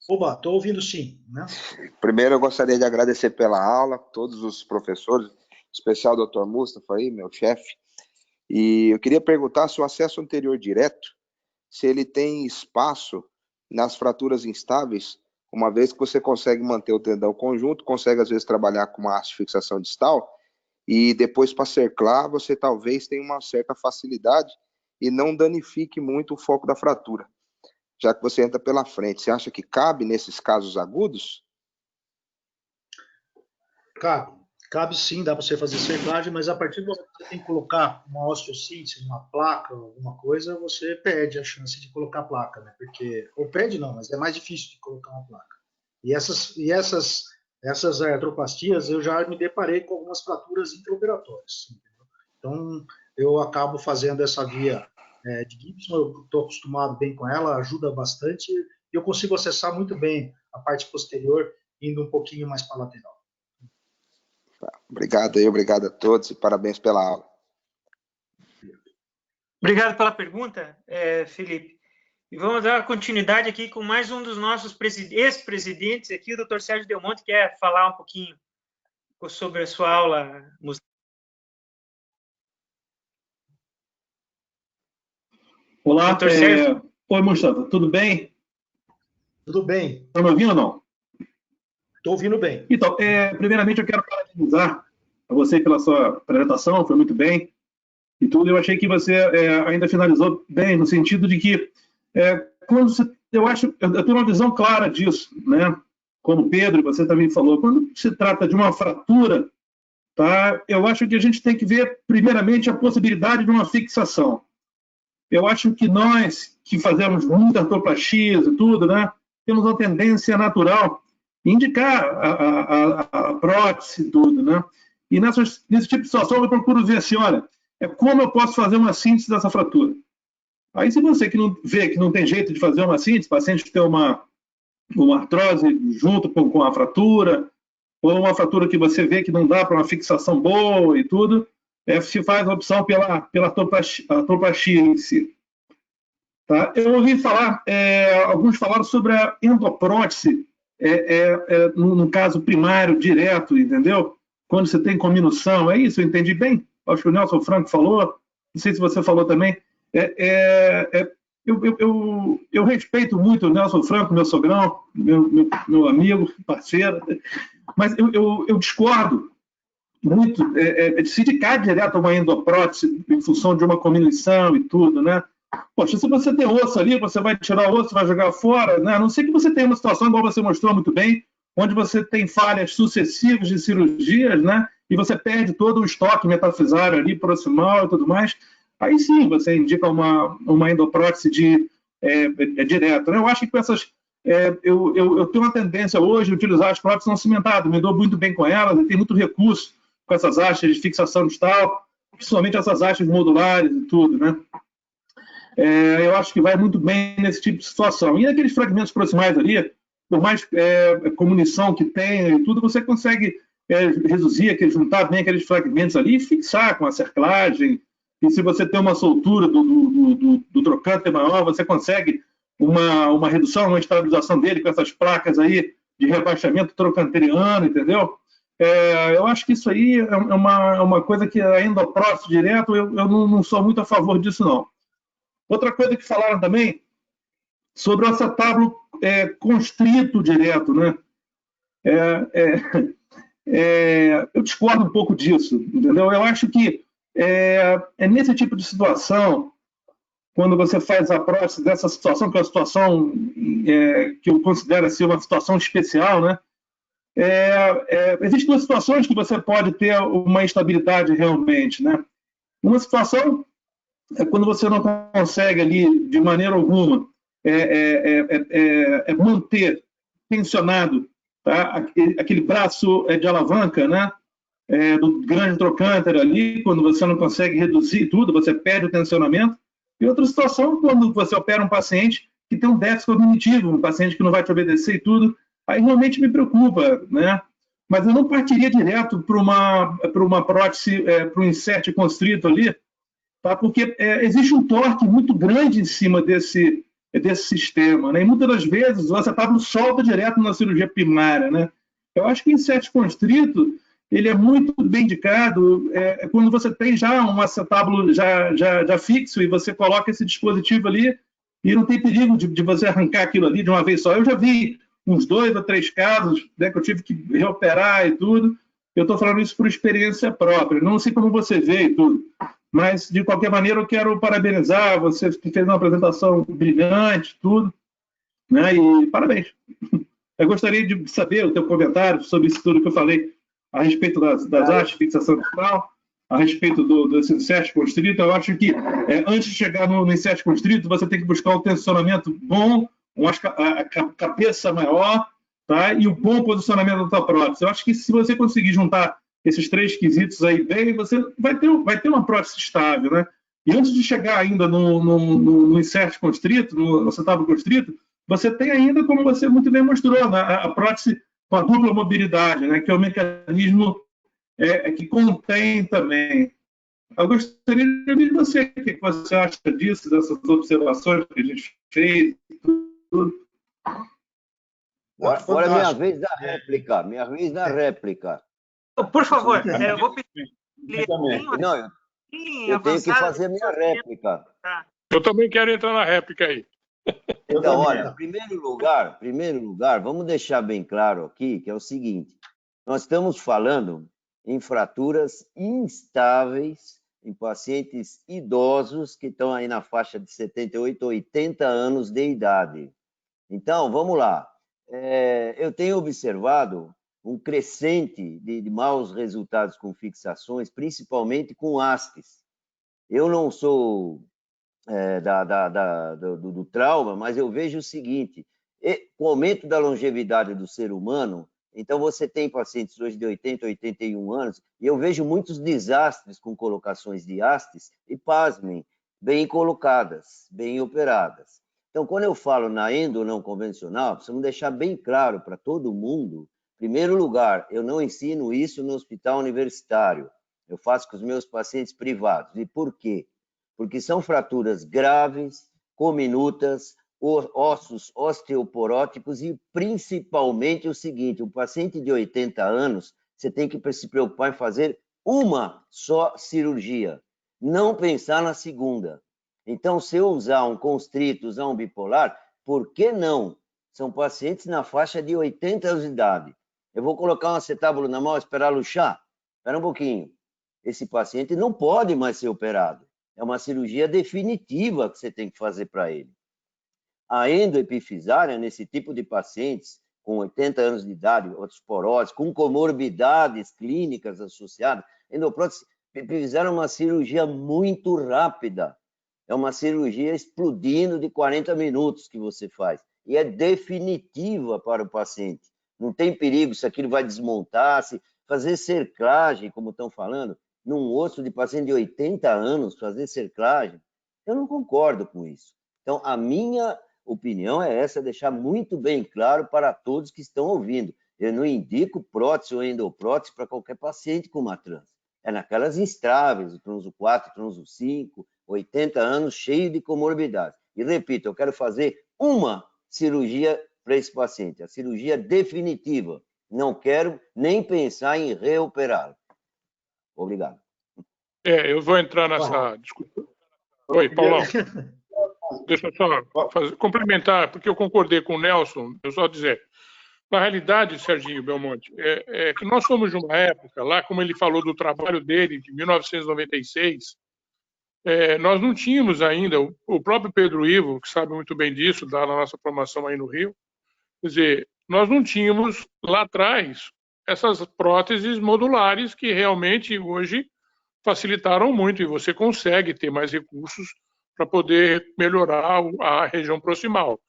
Oba, estou ouvindo sim, né? Primeiro, eu gostaria de agradecer pela aula, todos os professores, em especial o doutor Mustafa aí, meu chefe. E eu queria perguntar se o acesso anterior direto, se ele tem espaço nas fraturas instáveis, uma vez que você consegue manter o tendão conjunto, consegue às vezes trabalhar com uma haste de fixação distal, e depois para cerclar, você talvez tenha uma certa facilidade e não danifique muito o foco da fratura, já que você entra pela frente. Você acha que cabe nesses casos agudos? Cabe sim, dá para você fazer cerclagem, mas a partir do momento que você tem que colocar uma osteossíntese, uma placa, alguma coisa, você perde a chance de colocar placa, né? Porque, ou perde não, mas é mais difícil de colocar uma placa. E essas artroplastias, eu já me deparei com algumas fraturas intraoperatórias. Entendeu? Então, eu acabo fazendo essa via de Gibson, eu estou acostumado bem com ela, ajuda bastante, e eu consigo acessar muito bem a parte posterior, indo um pouquinho mais para a lateral. Obrigado aí, obrigado a todos e parabéns pela aula. Obrigado pela pergunta, Felipe. E vamos dar continuidade aqui com mais um dos nossos ex-presidentes aqui, o Dr. Sérgio Delmonte, que quer falar um pouquinho sobre a sua aula. Olá, Dr. Sérgio. Oi, Mustafa, tudo bem? Tudo bem. Estão me ouvindo ou não? Estou ouvindo bem. Então, primeiramente eu quero parabenizar a você pela sua apresentação, foi muito bem e tudo. Eu achei que você ainda finalizou bem, no sentido de que, quando eu tenho uma visão clara disso, né? Como o Pedro, você também falou, quando se trata de uma fratura, tá? Eu acho que a gente tem que ver, primeiramente, a possibilidade de uma fixação. Eu acho que nós, que fazemos muitas artroplastias e tudo, né? Temos uma tendência natural indicar a prótese, tudo, né? E nesse tipo de situação eu procuro ver assim, olha, como eu posso fazer uma síntese dessa fratura? Aí se você que não vê que não tem jeito de fazer uma síntese, o paciente tem uma artrose junto com a fratura, ou uma fratura que você vê que não dá para uma fixação boa e tudo, se faz a opção pela artroplastia em si. Tá? Eu ouvi falar, alguns falaram sobre a endoprótese, no caso primário, direto, entendeu? Quando você tem cominução, é isso, eu entendi bem? Acho que o Nelson Franco falou, não sei se você falou também. Eu respeito muito o Nelson Franco, meu sogrão, meu amigo, parceiro, mas eu discordo muito de se indicar direto uma endoprótese em função de uma cominução e tudo, né? Poxa, se você tem osso ali, você vai tirar o osso, vai jogar fora, né? A não ser que você tenha uma situação, igual você mostrou muito bem, onde você tem falhas sucessivas de cirurgias, né? E você perde todo o estoque metafisário ali, proximal e tudo mais. Aí sim, você indica uma endoprótese direto, né? Eu acho que com essas... eu tenho uma tendência hoje de utilizar as próteses não cimentadas, me dou muito bem com elas, tem muito recurso com essas hastes de fixação distal, principalmente essas hastes modulares e tudo, né? Eu acho que vai muito bem nesse tipo de situação. E aqueles fragmentos proximais ali, por mais comunição que tenha e tudo, você consegue reduzir, juntar bem aqueles fragmentos ali e fixar com a cerclagem. E se você tem uma soltura do trocânter maior, você consegue uma redução, uma estabilização dele com essas placas aí de rebaixamento trocanteriano, entendeu? Eu acho que isso aí é uma coisa que a endoprótese direto, eu não sou muito a favor disso, não. Outra coisa que falaram também, sobre o acetábulo constrito direto, né? Eu discordo um pouco disso, entendeu? Eu acho que nesse tipo de situação, quando você faz a prótese dessa situação, que é uma situação que eu considero ser uma situação especial, né? Existem duas situações que você pode ter uma instabilidade realmente, né? Uma situação é quando você não consegue ali, de maneira alguma, manter tensionado, tá? Aquele braço de alavanca, né? Do grande trocânter ali, quando você não consegue reduzir tudo, você perde o tensionamento. E outra situação, quando você opera um paciente que tem um déficit cognitivo, um paciente que não vai te obedecer e tudo, aí realmente me preocupa, né? Mas eu não partiria direto para uma prótese, para um insert constrito ali, tá? Porque existe um torque muito grande em cima desse sistema, né? E muitas das vezes o acetábulo solta direto na cirurgia primária, né? Eu acho que o insert constrito ele é muito bem indicado quando você tem já um acetábulo já fixo e você coloca esse dispositivo ali e não tem perigo de você arrancar aquilo ali de uma vez só. Eu já vi uns 2 ou 3 casos, né, que eu tive que reoperar e tudo. Eu estou falando isso por experiência própria. Não sei como você vê e tudo. Mas, de qualquer maneira, eu quero parabenizar você que fez uma apresentação brilhante, tudo, né? E parabéns. Eu gostaria de saber o teu comentário sobre isso tudo que eu falei a respeito das hastes de fixação distal, a respeito desse insert constrito. Eu acho que antes de chegar no insert constrito, você tem que buscar um tensionamento bom, a cabeça maior, tá? E o bom posicionamento da tua prótese. Eu acho que se você conseguir juntar esses 3 quesitos aí bem, você vai ter uma prótese estável, né? E antes de chegar ainda no insert constrito, no acetábulo constrito, você tem ainda, como você muito bem mostrou, né, a prótese com a dupla mobilidade, né, que é o mecanismo que contém também. Eu gostaria de ouvir você, o que você acha disso, dessas observações que a gente fez, tudo. Agora minha vez da réplica. Por favor, eu vou pedir. Não, eu tenho que fazer minha réplica. Eu também quero entrar na réplica aí. Então, olha, primeiro lugar, vamos deixar bem claro aqui que é o seguinte: nós estamos falando em fraturas instáveis em pacientes idosos que estão aí na faixa de 78, 80 anos de idade. Então, vamos lá. Eu tenho observado um crescente de maus resultados com fixações, principalmente com hastes. Eu não sou do trauma, mas eu vejo o seguinte: com o aumento da longevidade do ser humano, então você tem pacientes hoje de 80, 81 anos, e eu vejo muitos desastres com colocações de hastes, e pasmem, bem colocadas, bem operadas. Então, quando eu falo na endo não convencional, precisamos deixar bem claro para todo mundo. Em primeiro lugar, eu não ensino isso no hospital universitário. Eu faço com os meus pacientes privados. E por quê? Porque são fraturas graves, cominutas, ossos osteoporóticos e, principalmente, o seguinte: um paciente de 80 anos, você tem que se preocupar em fazer uma só cirurgia, não pensar na segunda. Então, se eu usar um constrito, usar um bipolar, por que não? São pacientes na faixa de 80 anos de idade. Eu vou colocar um acetábulo na mão e esperar luxar? Espera um pouquinho. Esse paciente não pode mais ser operado. É uma cirurgia definitiva que você tem que fazer para ele. A endoepifisária, nesse tipo de pacientes, com 80 anos de idade, osteoporose, com comorbidades clínicas associadas, endoprótese epifisária é uma cirurgia muito rápida. É uma cirurgia explodindo de 40 minutos que você faz. E é definitiva para o paciente. Não tem perigo se aquilo vai desmontar, se fazer cerclagem, como estão falando, num osso de paciente de 80 anos, fazer cerclagem, eu não concordo com isso. Então, a minha opinião é essa, deixar muito bem claro para todos que estão ouvindo. Eu não indico prótese ou endoprótese para qualquer paciente com uma trans. É naquelas instáveis, o transo 4, o transo 5, 80 anos, cheio de comorbidades. E repito, eu quero fazer uma cirurgia para esse paciente, a cirurgia definitiva. Não quero nem pensar em reoperá-lo. Obrigado. Eu vou entrar nessa discussão. Oi, Paulão. Deixa eu só complementar, porque eu concordei com o Nelson. Eu só dizer, na realidade, Serginho Belmonte, é que nós somos de uma época, lá como ele falou do trabalho dele, de 1996, nós não tínhamos ainda, o próprio Pedro Ivo, que sabe muito bem disso, da nossa formação aí no Rio, quer dizer, nós não tínhamos lá atrás essas próteses modulares que realmente hoje facilitaram muito, e você consegue ter mais recursos para poder melhorar a região proximal.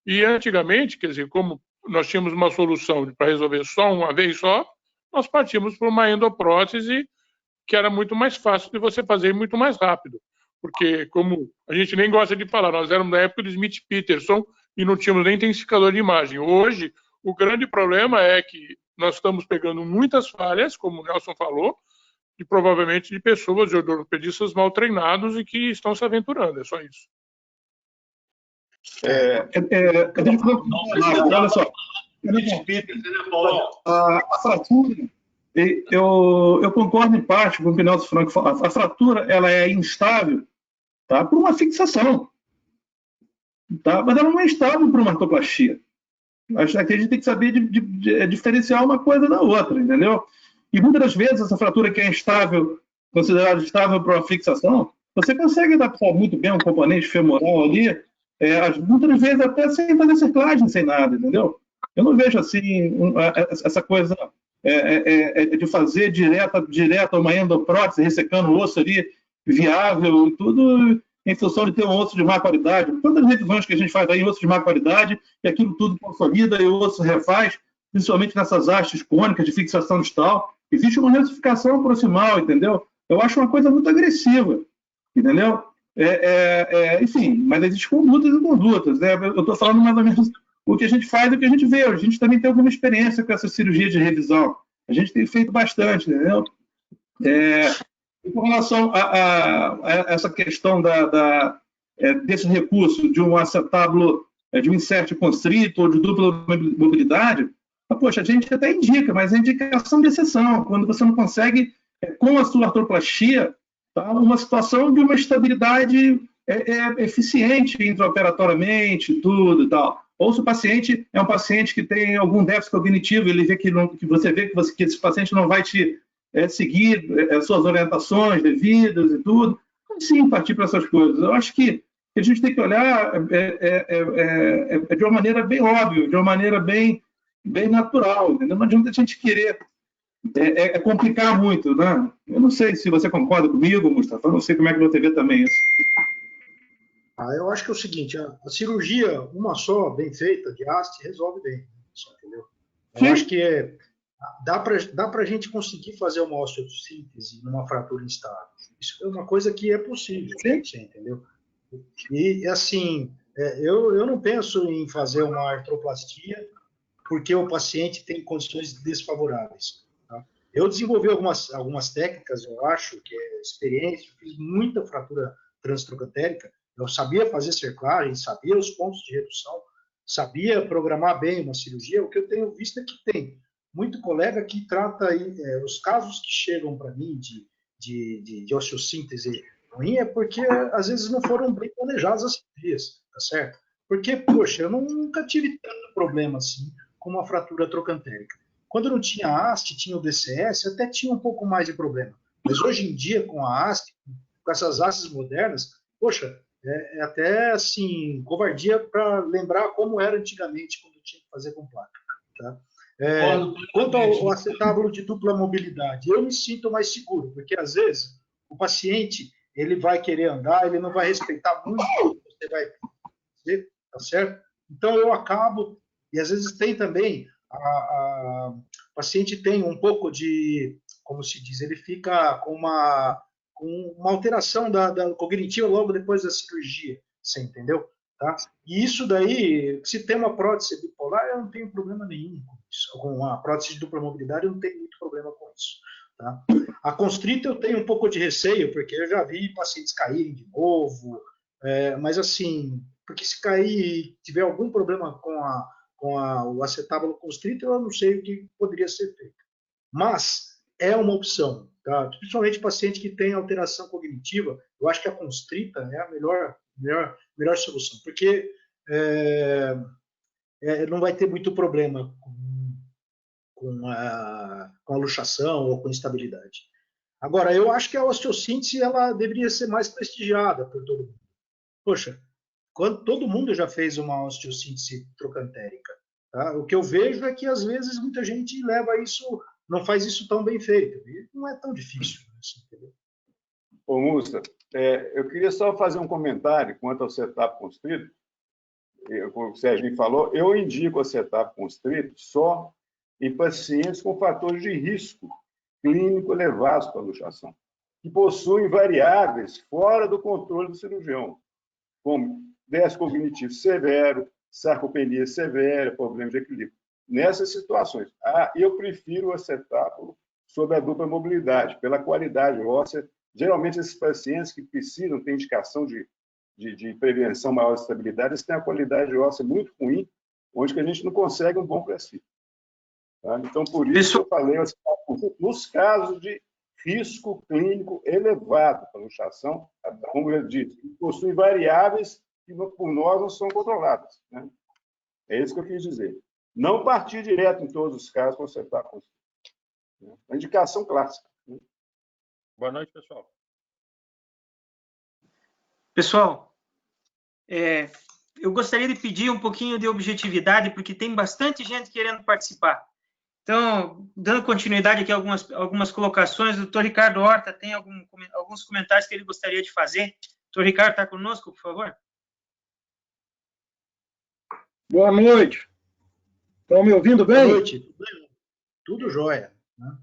E antigamente, quer dizer, como nós tínhamos uma solução para resolver só uma vez só, nós partimos para uma endoprótese que era muito mais fácil de você fazer e muito mais rápido. Porque, como a gente nem gosta de falar, nós éramos da época do Smith-Peterson e não tínhamos nem intensificador de imagem. Hoje, o grande problema é que nós estamos pegando muitas falhas, como o Nelson falou, e provavelmente de pessoas, de ortopedistas mal treinados e que estão se aventurando. É só isso. Olha só. A fratura, eu concordo em parte com o que o Nelson Franco falou. A fratura ela é instável, tá, por uma fixação. Tá? Mas ela não é estável por uma artroplastia. Acho que a gente tem que saber diferenciar uma coisa da outra, entendeu? E muitas das vezes essa fratura que é instável, considerada estável para uma fixação, você consegue adaptar muito bem um componente femoral ali, muitas vezes até sem fazer cerclagem, sem nada, entendeu? Eu não vejo assim essa coisa de fazer direto uma endoprótese, ressecando o osso ali, viável, tudo em função de ter um osso de má qualidade. Todas as revisões que a gente faz aí em osso de má qualidade, e aquilo tudo consolida e o osso refaz, principalmente nessas hastes cônicas de fixação distal, existe uma retificação proximal, entendeu? Eu acho uma coisa muito agressiva, entendeu? Enfim, mas existem condutas e condutas, né? Eu estou falando mais ou menos o que a gente faz e o que a gente vê. A gente também tem alguma experiência com essa cirurgia de revisão. A gente tem feito bastante, entendeu? Com relação a essa questão desse recurso de um acetábulo, de um insert constrito ou de dupla mobilidade, poxa, a gente até indica, mas é indicação de exceção, quando você não consegue, com a sua artroplastia, tá, uma situação de uma estabilidade eficiente intraoperatoriamente, tudo e tal. Ou se o paciente é um paciente que tem algum déficit cognitivo, ele vê que você vê que esse paciente não vai te seguir suas orientações devidas e tudo, sim, partir para essas coisas. Eu acho que a gente tem que olhar de uma maneira bem óbvia, de uma maneira bem natural, entendeu? Não adianta a gente querer complicar muito, né? Eu não sei se você concorda comigo, Mustafa, eu não sei como é que você vê também isso. Eu acho que é o seguinte, a cirurgia, uma só, bem feita, de haste, resolve bem, entendeu? Eu acho que dá para a gente conseguir fazer uma osteossíntese numa fratura instável. Isso é uma coisa que é possível, entendeu? E, assim, eu não penso em fazer uma artroplastia porque o paciente tem condições desfavoráveis. Tá? Eu desenvolvi algumas técnicas, eu acho, que é experiência, fiz muita fratura transtrocantérica, eu sabia fazer cerclagem, sabia os pontos de redução, sabia programar bem uma cirurgia. O que eu tenho visto é que tem muito colega que trata aí, os casos que chegam para mim de osteossíntese ruim é porque às vezes não foram bem planejadas as cirurgias, tá certo? Porque, poxa, eu nunca tive tanto problema assim com uma fratura trocantérica. Quando não tinha haste, tinha o DCS, até tinha um pouco mais de problema. Mas hoje em dia, com a haste, com essas hastes modernas, poxa, é até assim, covardia para lembrar como era antigamente, quando tinha que fazer com placa. Tá? Quanto ao acetábulo de dupla mobilidade, eu me sinto mais seguro, porque às vezes o paciente ele vai querer andar, ele não vai respeitar muito o que você vai fazer, tá certo? Então eu acabo, e às vezes tem também, o paciente tem um pouco de, como se diz, ele fica com uma alteração da cognitiva logo depois da cirurgia, você entendeu? Tá? E isso daí, se tem uma prótese bipolar, eu não tenho problema nenhum com isso. Com a prótese de dupla mobilidade, eu não tenho muito problema com isso. Tá? A constrita eu tenho um pouco de receio, porque eu já vi pacientes caírem de novo, mas assim, porque se cair e tiver algum problema com o acetábulo constrito, eu não sei o que poderia ser feito. Mas é uma opção, tá? Principalmente paciente que tem alteração cognitiva, eu acho que a constrita é a melhor solução, porque não vai ter muito problema com a luxação ou com instabilidade. Agora, eu acho que a osteossíntese ela deveria ser mais prestigiada por todo mundo. Poxa, todo mundo já fez uma osteossíntese trocantérica. Tá? O que eu vejo é que, às vezes, muita gente leva isso, não faz isso tão bem feito. E não é tão difícil. Assim, entendeu? Ô, Mustafa, eu queria só fazer um comentário quanto ao setup constrito. Como o Sérgio falou, eu indico o setup constrito só em pacientes com fatores de risco clínico elevados para a luxação, que possuem variáveis fora do controle do cirurgião, como déficit cognitivo severo, sarcopenia severa, problemas de equilíbrio. Nessas situações, eu prefiro o acetábulo sobre a dupla mobilidade, pela qualidade óssea. Geralmente, esses pacientes que precisam ter indicação de prevenção maior de estabilidade, eles têm a qualidade óssea muito ruim, onde que a gente não consegue um bom pré-fixo. Tá? Então, por isso eu falei, nos casos de risco clínico elevado para luxação, como eu disse, que possuem variáveis que por nós não são controladas. Né? É isso que eu quis dizer. Não partir direto em todos os casos quando você está com a indicação clássica. Né? Boa noite, pessoal. Pessoal, eu gostaria de pedir um pouquinho de objetividade, porque tem bastante gente querendo participar. Então, dando continuidade aqui a algumas colocações, o doutor Ricardo Horta tem alguns comentários que ele gostaria de fazer. Doutor Ricardo, está conosco, por favor? Boa noite. Estão me ouvindo bem? Boa noite. Tudo jóia. Né?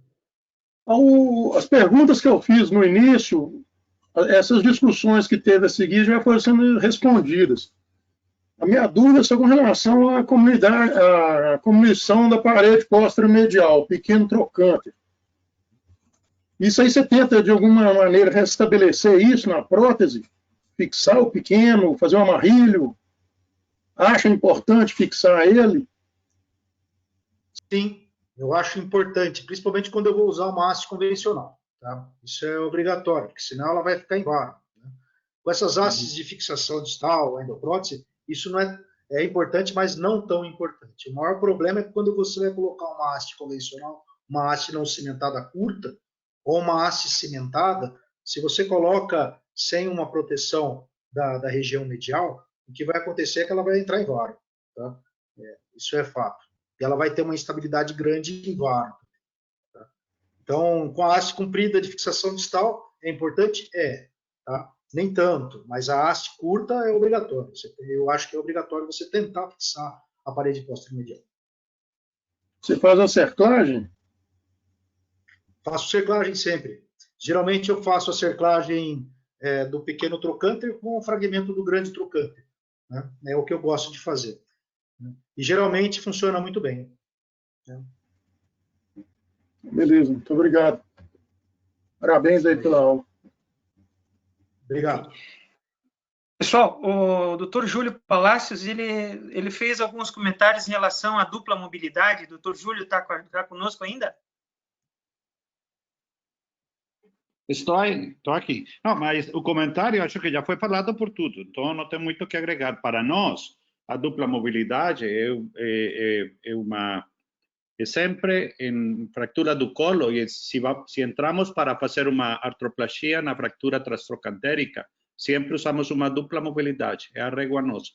As perguntas que eu fiz no início, essas discussões que teve a seguir já foram sendo respondidas. A minha dúvida é com relação à comunidade, à comunição da parede posteromedial, pequeno trocante. Isso aí você tenta, de alguma maneira, restabelecer isso na prótese? Fixar o pequeno, fazer um amarrilho? Acha importante fixar ele? Sim, eu acho importante, principalmente quando eu vou usar uma haste convencional. Tá? Isso é obrigatório, porque senão ela vai ficar embora. Né? Com essas hastes de fixação distal, a endoprótese, isso não é importante, mas não tão importante. O maior problema é quando você vai colocar uma haste convencional, uma haste não cimentada curta, ou uma haste cimentada, se você coloca sem uma proteção da região medial, o que vai acontecer é que ela vai entrar em varo. Tá? Isso é fato. E ela vai ter uma instabilidade grande em varo. Tá? Então, com a haste comprida de fixação distal, é importante? Tá? Nem tanto, mas a haste curta é obrigatório. Eu acho que é obrigatório você tentar fixar a parede posteromedial. Você faz a cerclagem? Faço cerclagem sempre. Geralmente eu faço a cerclagem do pequeno trocânter com o fragmento do grande trocânter. Né? É o que eu gosto de fazer. E geralmente funciona muito bem. Né? Beleza, muito obrigado. Parabéns aí pela aula. Obrigado. Pessoal, o Dr. Júlio Palácios, ele fez alguns comentários em relação à dupla mobilidade. O Dr. Júlio está conosco ainda? Estou aqui. Não, mas o comentário acho que já foi falado por tudo, então não tem muito o que agregar. Para nós, a dupla mobilidade é sempre em fratura do colo, e se entramos para fazer uma artroplastia na fratura transtrocantérica, sempre usamos uma dupla mobilidade, é a régua nossa.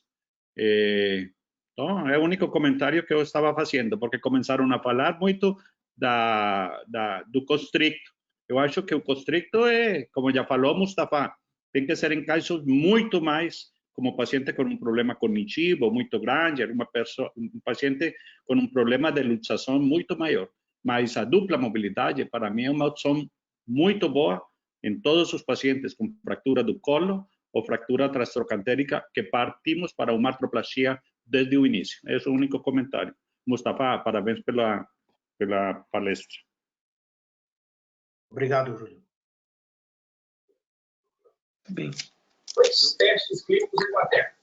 Então, é o único comentário que eu estava fazendo, porque começaram a falar muito do constricto. Eu acho que o constricto como já falou Mustafa, tem que ser em casos muito mais, como paciente com um problema cognitivo muito grande, um paciente com um problema de luxação muito maior. Mas a dupla mobilidade, para mim, é uma opção muito boa em todos os pacientes com fratura do colo ou fratura transtrocantérica que partimos para uma artroplastia desde o início. Esse é o único comentário. Mustafa, parabéns pela palestra. Obrigado, Júlio. Bem. Os testes clínicos em plateia.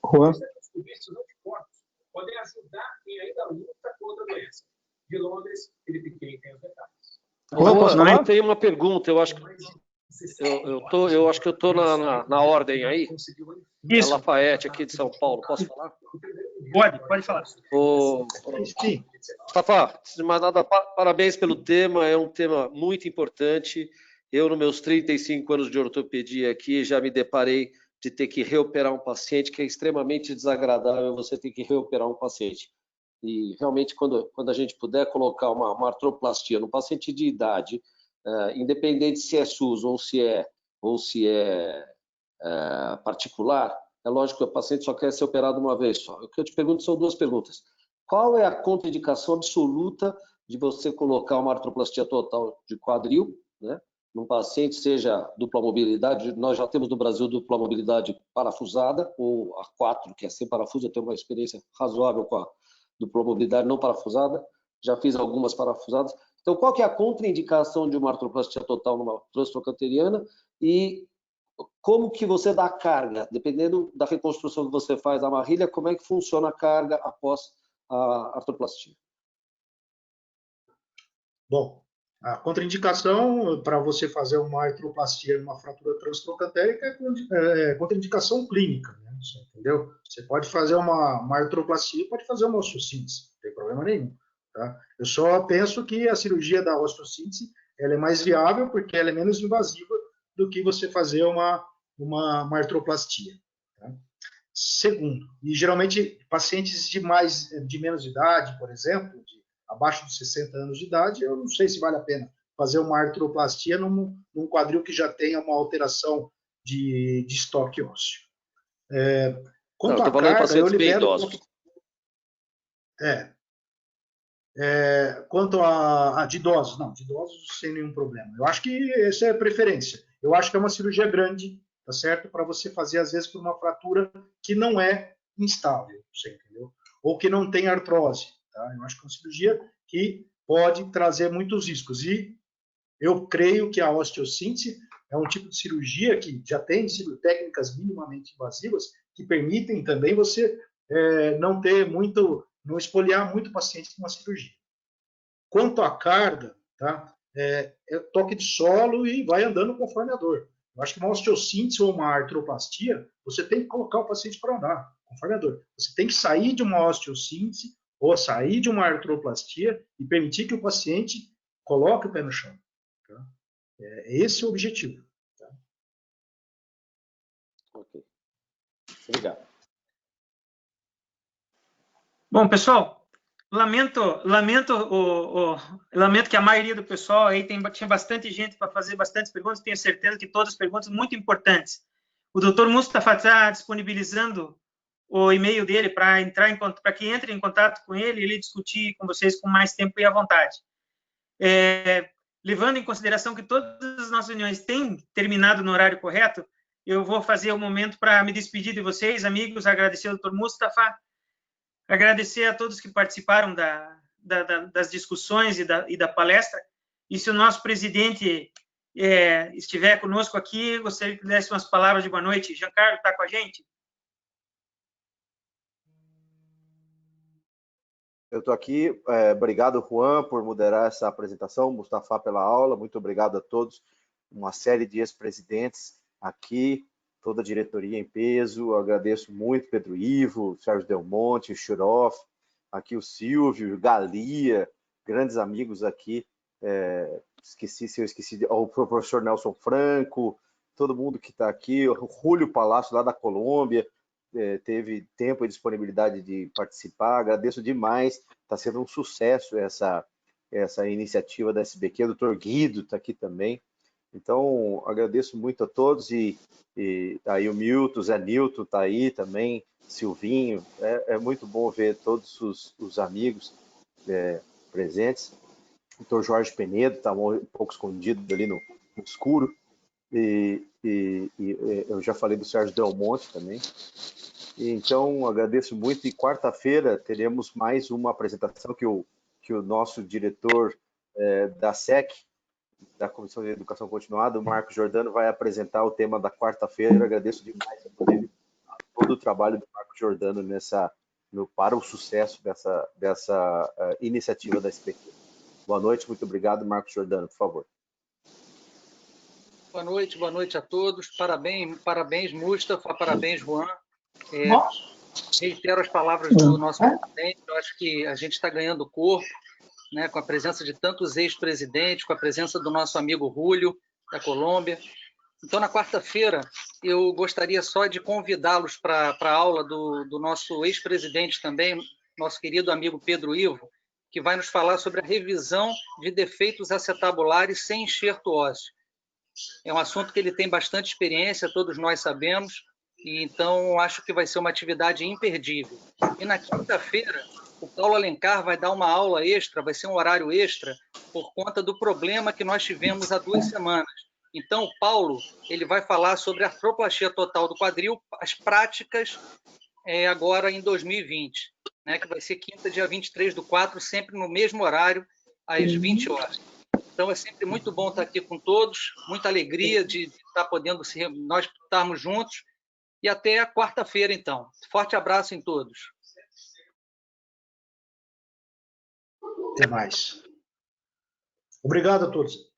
Vistos anticorpos podem ajudar quem ainda luta contra a doença. De Londres, Felipe Kay tem os detalhes. Eu tenho uma pergunta, eu acho que eu estou na ordem aí. Isso. A Lafayette aqui de São Paulo, posso falar? Pode falar. Mustafa, antes de mais nada, parabéns pelo tema, é um tema muito importante. Eu, nos meus 35 anos de ortopedia aqui, já me deparei de ter que reoperar um paciente, que é extremamente desagradável você ter que reoperar um paciente. E realmente, quando a gente puder colocar uma artroplastia no paciente de idade, independente se é SUS ou se é particular, é lógico que o paciente só quer ser operado uma vez só. O que eu te pergunto são duas perguntas. Qual é a contraindicação absoluta de você colocar uma artroplastia total de quadril, né? Num paciente, seja dupla mobilidade, nós já temos no Brasil dupla mobilidade parafusada, ou a 4, que é sem parafuso, eu tenho uma experiência razoável com a dupla mobilidade não parafusada, já fiz algumas parafusadas. Então, qual que é a contraindicação de uma artroplastia total numa transtrocanteriana e como que você dá carga, dependendo da reconstrução que você faz da amarrilha, como é que funciona a carga após a artroplastia? Bom, a contraindicação para você fazer uma artroplastia numa fratura transtroncantérica é contraindicação clínica, né? Entendeu? Você pode fazer uma artroplastia, pode fazer uma osteossíntese, não tem problema nenhum. Tá? Eu só penso que a cirurgia da osteossíntese ela é mais viável porque ela é menos invasiva do que você fazer uma artroplastia. Tá? Segundo, e geralmente pacientes de menos idade, por exemplo, abaixo de 60 anos de idade, eu não sei se vale a pena fazer uma artroplastia num quadril que já tenha uma alteração de estoque ósseo. Quanto à carga, eu libero... Quanto a de idosos, não, de idosos sem nenhum problema. Eu acho que essa é preferência. Eu acho que é uma cirurgia grande, tá certo? Para você fazer, às vezes, por uma fratura que não é instável, você entendeu? Ou que não tem artrose, tá? Eu acho que é uma cirurgia que pode trazer muitos riscos. E eu creio que a osteossíntese é um tipo de cirurgia que já tem sido técnicas minimamente invasivas que permitem também você não ter muito... não espoliar muito o paciente com uma cirurgia. Quanto à carga, tá? É toque de solo e vai andando conforme a dor. Eu acho que uma osteossíntese ou uma artroplastia, você tem que colocar o paciente para andar, conforme a dor. Você tem que sair de uma osteossíntese ou sair de uma artroplastia e permitir que o paciente coloque o pé no chão. Tá? Esse é o objetivo. Tá? Ok. Obrigado. Bom, pessoal, lamento que a maioria do pessoal aí tinha bastante gente para fazer bastantes perguntas, tenho certeza que todas as perguntas muito importantes. O Dr. Mustafa está disponibilizando o e-mail dele para que entre em contato com ele e ele discutir com vocês com mais tempo e à vontade. Levando em consideração que todas as nossas reuniões têm terminado no horário correto, eu vou fazer um momento para me despedir de vocês, amigos, agradecer ao Dr. Mustafa, agradecer a todos que participaram das discussões e da palestra. E se o nosso presidente estiver conosco aqui, gostaria que desse umas palavras de boa noite. Giancarlo, está com a gente? Eu estou aqui. Obrigado, Juan, por moderar essa apresentação, Mustafa pela aula. Muito obrigado a todos. Uma série de ex-presidentes aqui, toda a diretoria em peso. Eu agradeço muito Pedro Ivo, Sérgio Del Monte, o Churoff, aqui o Silvio, Galia, grandes amigos aqui. O professor Nelson Franco, todo mundo que está aqui, o Julio Palácio, lá da Colômbia, teve tempo e disponibilidade de participar. Agradeço demais, está sendo um sucesso essa iniciativa da SBQ. O Dr. Guido está aqui também. Então, agradeço muito a todos e aí o Milton, Zé Nilton está aí também, Silvinho. É muito bom ver todos os amigos presentes. O Dr. Jorge Penedo está um pouco escondido ali no escuro. E eu já falei do Sérgio Del Monte também. Então, agradeço muito. E quarta-feira teremos mais uma apresentação que o nosso diretor da SEC, da Comissão de Educação Continuada, o Marcos Giordano, vai apresentar o tema da quarta-feira. Agradeço demais todo o trabalho do Marcos Giordano para o sucesso dessa iniciativa da SPQ. Boa noite, muito obrigado. Marcos Giordano, por favor. Boa noite a todos. Parabéns, Mustafa, parabéns, Juan. Reitero as palavras do nosso presidente. Eu acho que a gente está ganhando corpo, né, com a presença de tantos ex-presidentes, com a presença do nosso amigo Julio, da Colômbia. Então, na quarta-feira, eu gostaria só de convidá-los para a aula do nosso ex-presidente também, nosso querido amigo Pedro Ivo, que vai nos falar sobre a revisão de defeitos acetabulares sem enxerto ósseo. É um assunto que ele tem bastante experiência, todos nós sabemos, e então acho que vai ser uma atividade imperdível. E na quinta-feira, o Paulo Alencar vai dar uma aula extra, vai ser um horário extra, por conta do problema que nós tivemos há 2 semanas. Então, o Paulo ele vai falar sobre a artroplastia total do quadril, as práticas agora em 2020, né, que vai ser quinta, dia 23/4, sempre no mesmo horário, às 20 horas. Então, é sempre muito bom estar aqui com todos, muita alegria de estar podendo nós estarmos juntos, e até a quarta-feira, então. Forte abraço em todos. Até mais. Obrigado a todos.